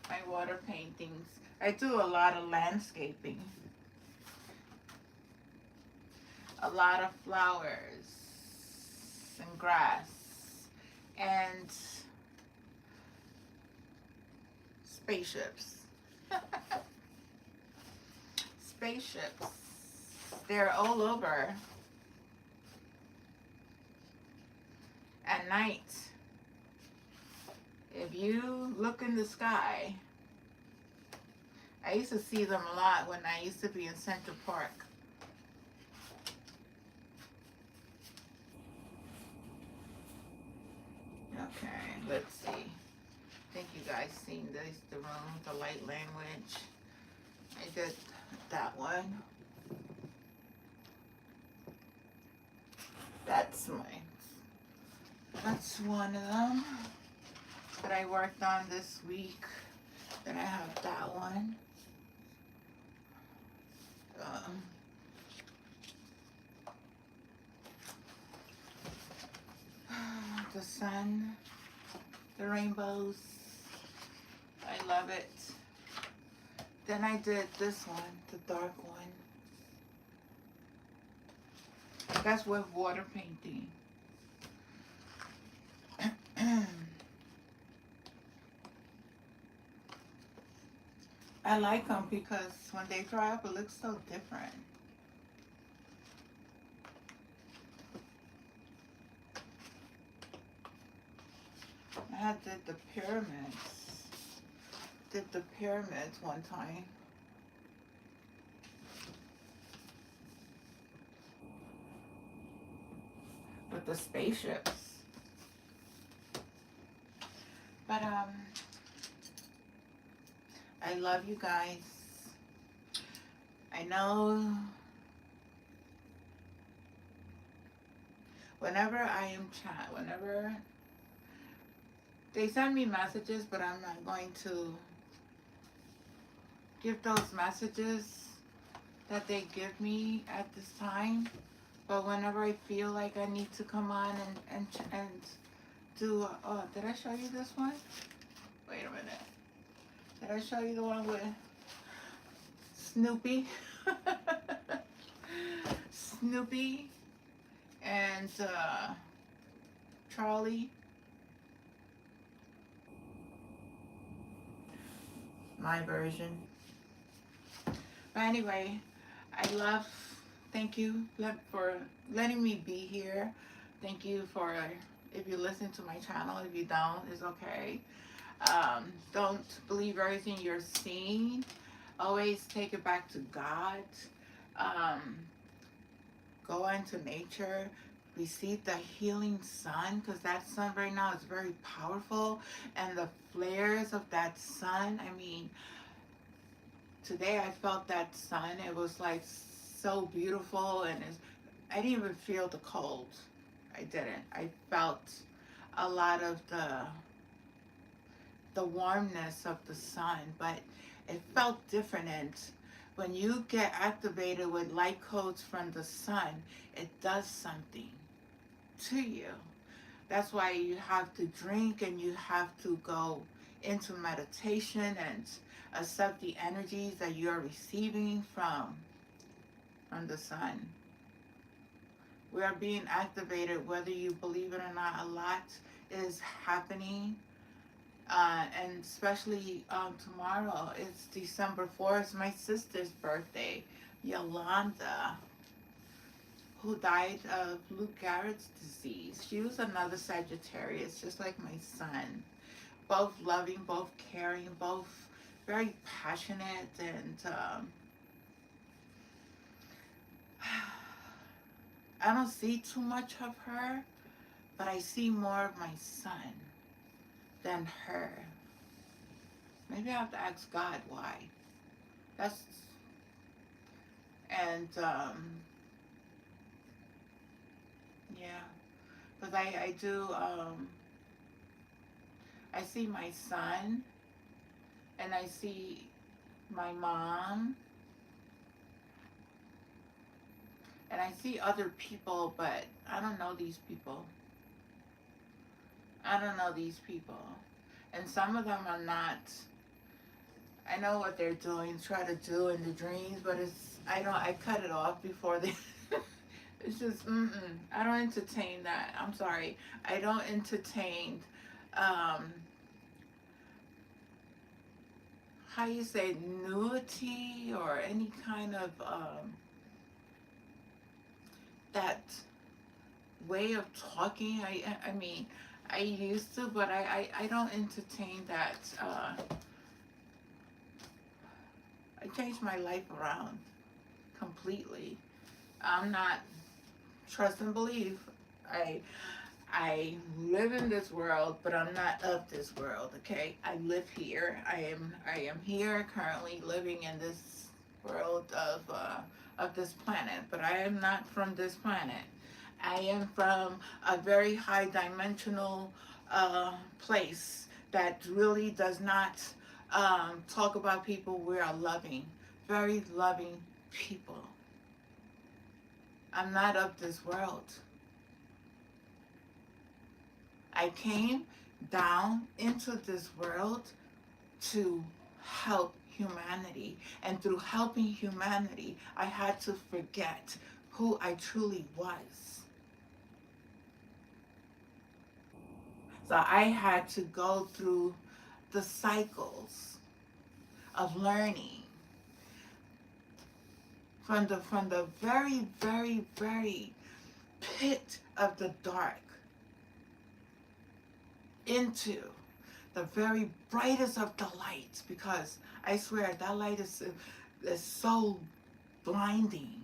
My water paintings. I do a lot of landscaping. A lot of flowers and grass. And spaceships. Spaceships. They're all over at night. If you look in the sky, I used to see them a lot when I used to be in Central Park. Okay, let's see. I think you guys seen this, the room, the light language. I did that one. That's one of them that I worked on this week. Then I have that one. The sun, the rainbows. I love it. Then I did this one, the dark one. That's with water painting. I like them because when they dry up, it looks so different. I did the pyramids. Did the pyramids one time. With the spaceships. But I love you guys. I know whenever they send me messages, but I'm not going to give those messages that they give me at this time. But whenever I feel like I need to come on and do, oh, did I show you this one? Wait a minute. Did I show you the one with Snoopy? Snoopy and Charlie. My version. But anyway, thank you for letting me be here. Thank you for, if you listen to my channel. If you don't, it's okay. Don't believe everything you're seeing. Always take it back to God. Go into nature. Receive the healing sun, because that sun right now is very powerful. And the flares of that sun, I mean, today I felt that sun. It was like so beautiful, and I didn't even feel the cold. I didn't. I felt a lot of the warmness of the sun, but it felt different. And when you get activated with light codes from the sun, it does something to you. That's why you have to drink, and you have to go into meditation and accept the energies that you're receiving from the sun. We are being activated, whether you believe it or not. A lot is happening. And especially tomorrow, it's December 4th, my sister's birthday, Yolanda, who died of Lou Gehrig's disease. She was another Sagittarius, just like my son. Both loving, both caring, both very passionate, and I don't see too much of her, but I see more of my son than her. Maybe I have to ask God why. And yeah, because I do, I see my son, and I see my mom, and I see other people, but I don't know these people. I don't know these people. And some of them are not, I know what they're doing, try to do in the dreams, but I cut it off before they, it's just, I don't entertain that. I'm sorry. I don't entertain how you say, nudity or any kind of that way of talking. I mean, I used to, but I don't entertain that. I changed my life around completely. I'm not, trust and believe. I I live in this world, but I'm not of this world. Okay, I live here. I am here currently living in this world of this planet, but I am not from this planet. I am from a very high dimensional place that really does not talk about people. We are loving, very loving people. I'm not of this world. I came down into this world to help humanity. And through helping humanity, I had to forget who I truly was. So I had to go through the cycles of learning from the very, very, very pit of the dark into the very brightest of the lights, because I swear that light is so blinding.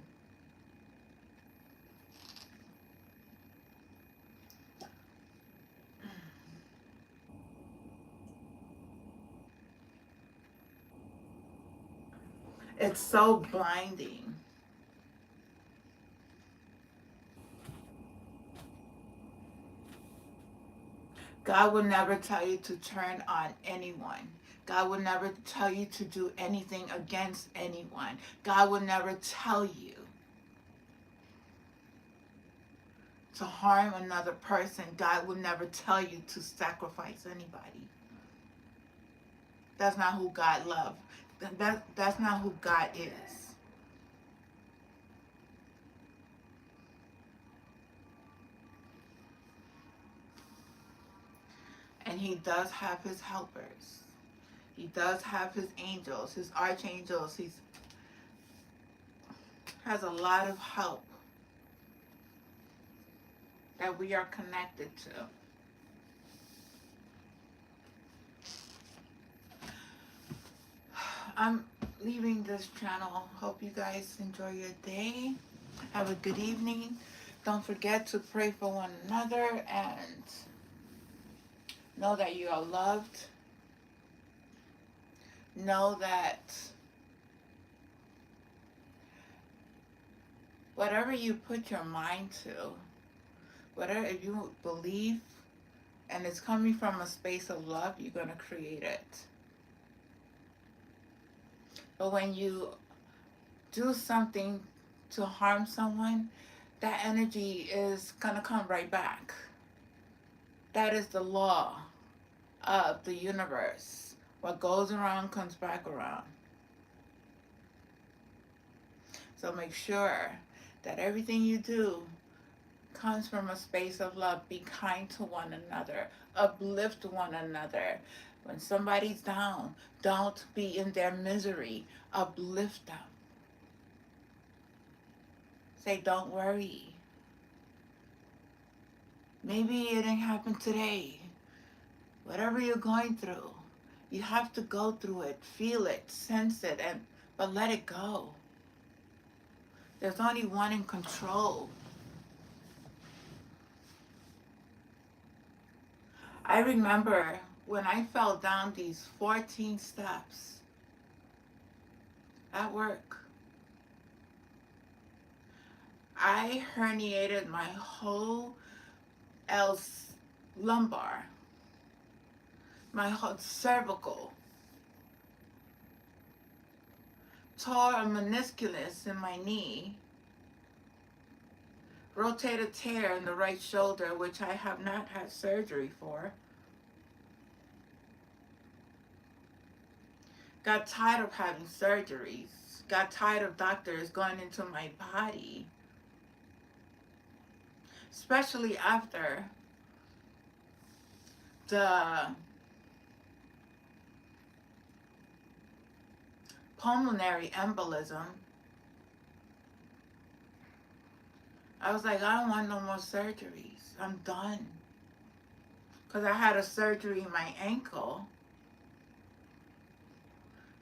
It's so blinding. God will never tell you to turn on anyone. God will never tell you to do anything against anyone. God will never tell you to harm another person. God will never tell you to sacrifice anybody. That's not who God loves. That's not who God is. And he does have his helpers. He does have his angels, his archangels. He has a lot of help that we are connected to. I'm leaving this channel. Hope you guys enjoy your day. Have a good evening. Don't forget to pray for one another and know that you are loved. Know that whatever you put your mind to, whatever if you believe and it's coming from a space of love, you're going to create it. But when you do something to harm someone, that energy is going to come right back. That is the law of the universe. What goes around comes back around. So make sure that everything you do comes from a space of love. Be kind to one another. Uplift one another. When somebody's down, don't be in their misery. Uplift them. Say, don't worry. Maybe it didn't happen today. Whatever you're going through, you have to go through it, feel it, sense it, but let it go. There's only one in control. I remember when I fell down these 14 steps at work, I herniated my whole lumbar, my whole cervical, tore a meniscus in my knee, rotated tear in the right shoulder, which I have not had surgery for. Got tired of having surgeries. Got tired of doctors going into my body. Especially after the pulmonary embolism. I was like, I don't want no more surgeries. I'm done. Because I had a surgery in my ankle,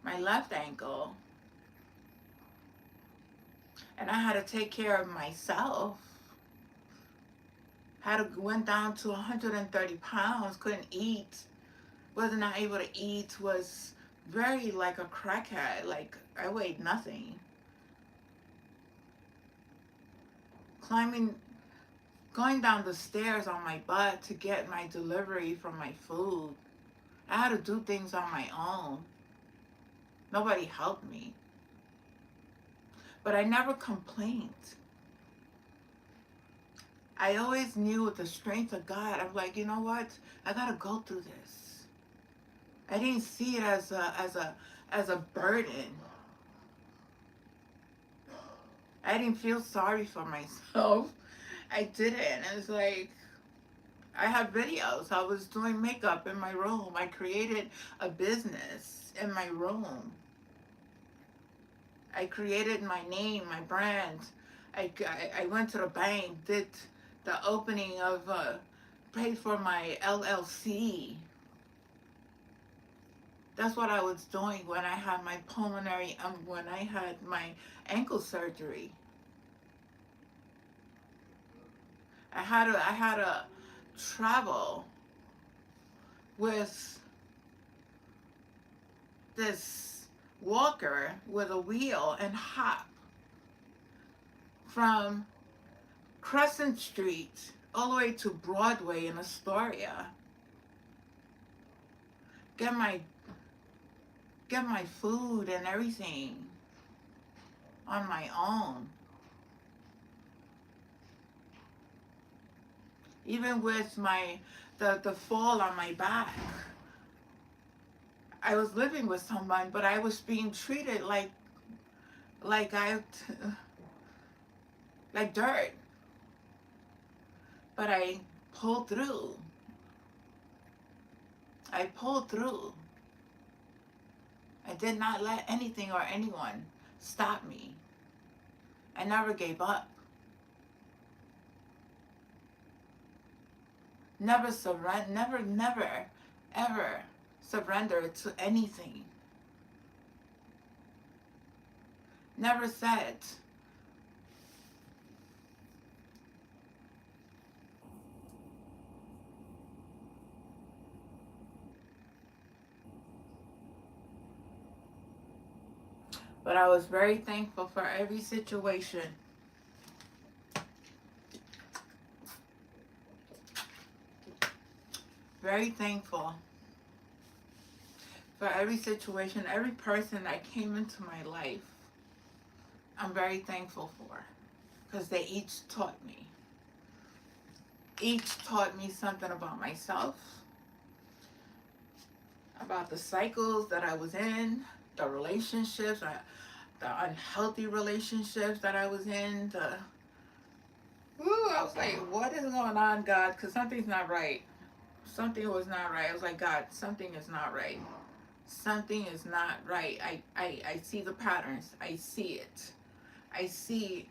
my left ankle, and I had to take care of myself. Went down to 130 pounds, couldn't eat, wasn't not able to eat, was very like a crackhead, like I weighed nothing. Going down the stairs on my butt to get my delivery from my food. I had to do things on my own. Nobody helped me. But I never complained. I always knew with the strength of God, I'm like, you know what? I gotta go through this. I didn't see it as a burden. I didn't feel sorry for myself. I didn't. It's like, I have videos. I was doing makeup in my room. I created a business in my room. I created my name, my brand. I went to the bank, did the opening of, paid for my LLC. That's what I was doing when I had my when I had my ankle surgery. I had to travel with this walker with a wheel and hop from Crescent Street all the way to Broadway in Astoria. Get my food and everything on my own. Even with the fall on my back. I was living with someone, but I was being treated like dirt. But I pulled through. I pulled through. I did not let anything or anyone stop me. I never gave up. Never ever surrendered to anything. Never said, but I was very thankful for every situation. Very thankful for every situation, every person that came into my life. I'm very thankful for, because they each taught me. Each taught me something about myself, about the cycles that I was in, the relationships, the unhealthy relationships that I was in. I was like, what is going on, God? Because something's not right. Something was not right. I was like, God, something is not right. Something is not right. I see the patterns. I see it. I see,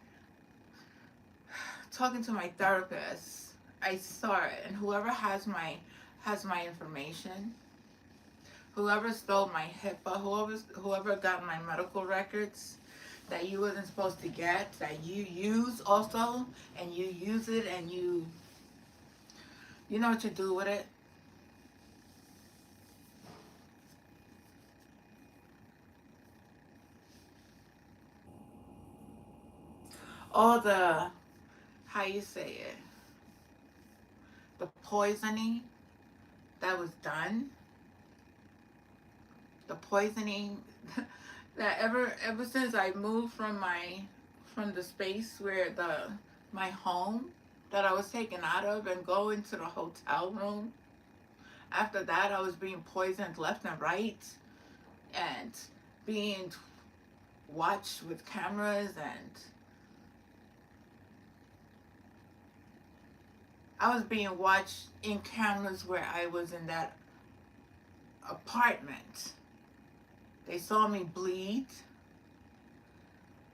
talking to my therapist, I saw it. And whoever has my information, whoever stole my HIPAA, whoever got my medical records that you wasn't supposed to get, that you use also, and you use it, and you know what to do with it. All the, how you say it, the poisoning that was done, the poisoning that ever since I moved from the space where my home that I was taken out of and go into the hotel room. After that, I was being poisoned left and right, and being watched with cameras, and I was being watched in cameras where I was in that apartment They saw me bleed.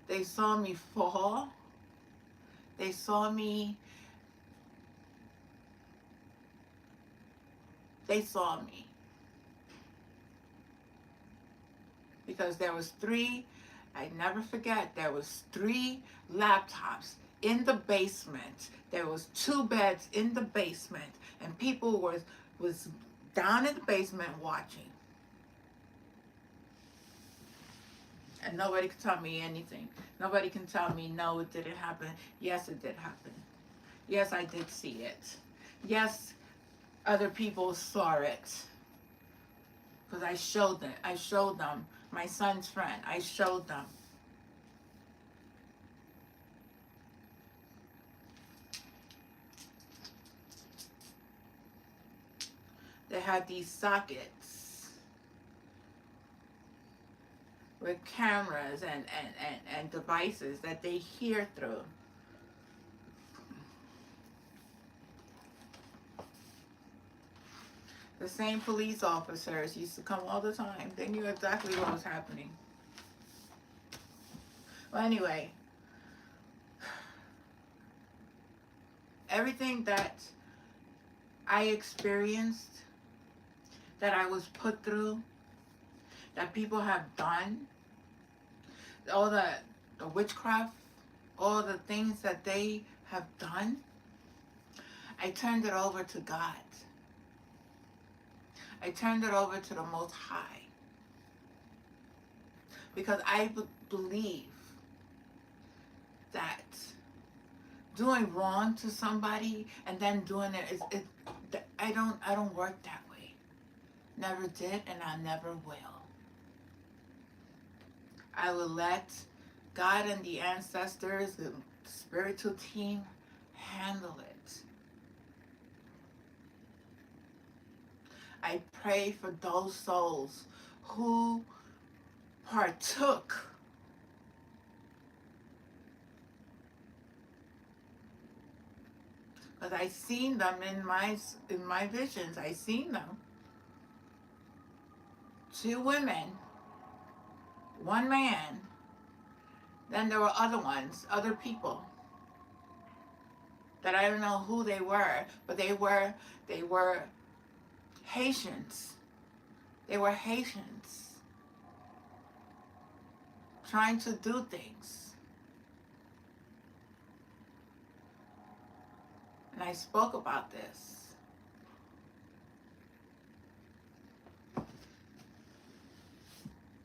They saw me fall. They saw me. They saw me. Because there was three, I never forget, there was 3 laptops in the basement. There was 2 beds in the basement. And people was down in the basement watching. And nobody could tell me anything. Nobody can tell me, no, it didn't happen. Yes, it did happen. Yes, I did see it. Yes, other people saw it. Because I showed them. I showed them. My son's friend. I showed them. They had these sockets with cameras and devices that they hear through. The same police officers used to come all the time. They knew exactly what was happening. Well, anyway, everything that I experienced, that I was put through, that people have done, all the witchcraft, all the things that they have done, I turned it over to God. I turned it over to the Most High. Because I believe that doing wrong to somebody and then doing it, I don't work that way. Never did, and I never will. I will let God and the ancestors, the spiritual team, handle it. I pray for those souls who partook because I seen them in my visions. I seen them. 2 women, 1 man. Then there were other ones, other people that I don't know who they were, but they were Haitians. They were Haitians trying to do things. And I spoke about this.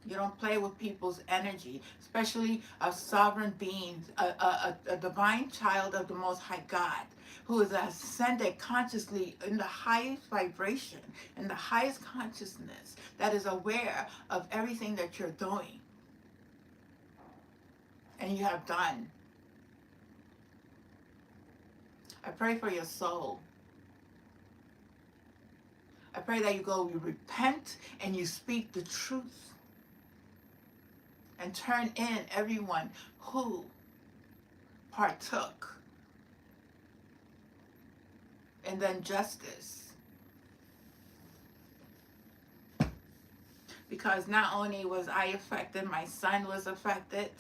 You don't play with people's energy, especially a sovereign being, a divine child of the Most High God, who is ascended consciously in the highest vibration, in the highest consciousness, that is aware of everything that you're doing and you have done. I pray for your soul. I pray that you repent and you speak the truth. And turn in everyone who partook in the injustice. Because not only was I affected, my son was affected.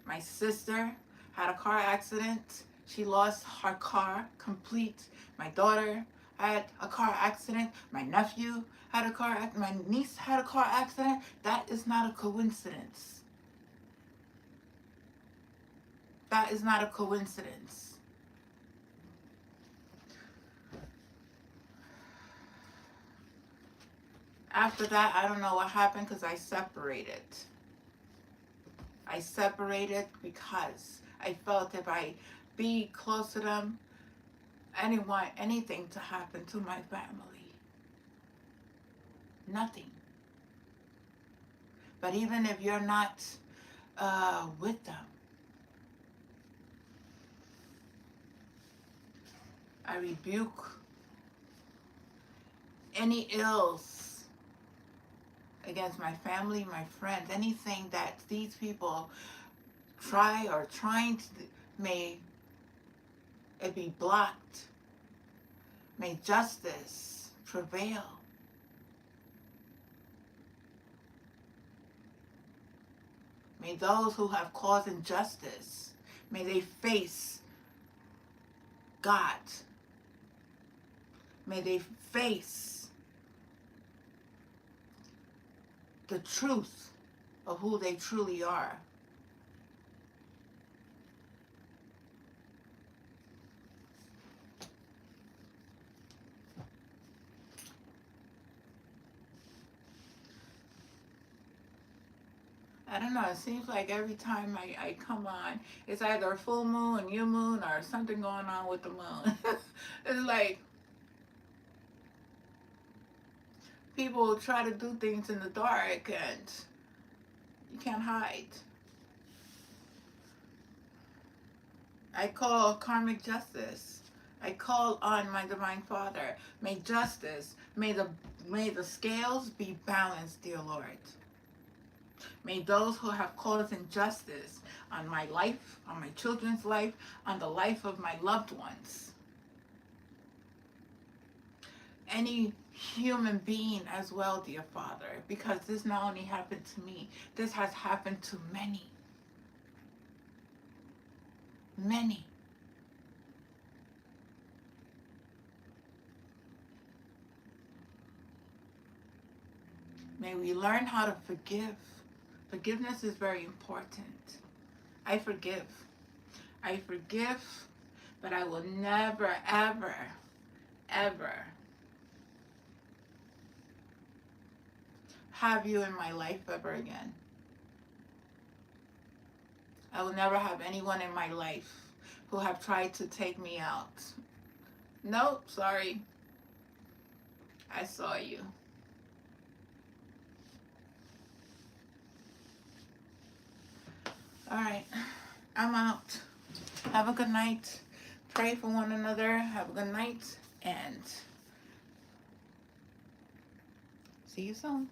My sister had a car accident. She lost her car complete. My daughter had a car accident. My nephew had a car accident. My niece had a car accident. That is not a coincidence. That is not a coincidence. After that, I don't know what happened because I separated. I separated because I felt if I be close to them, I didn't want anything to happen to my family. Nothing. But even if you're not with them, I rebuke any ills against my family, my friends, anything that these people trying to, may it be blocked. May justice prevail. May those who have caused injustice, may they face God. May they face the truth of who they truly are. I don't know, it seems like every time I come on, it's either a full moon, new moon, or something going on with the moon. It's like people try to do things in the dark and you can't hide. I call karmic justice. I call on my divine Father. May justice, may the scales be balanced, dear Lord. May those who have caused injustice on my life, on my children's life, on the life of my loved ones, any human being as well, dear Father, because this not only happened to me, this has happened to many. Many. May we learn how to forgive. Forgiveness is very important. I forgive. I forgive, but I will never, ever, ever have you in my life ever again. I will never have anyone in my life who have tried to take me out. Nope, sorry. I saw you. All right, I'm out. Have a good night. Pray for one another. Have a good night and see you soon.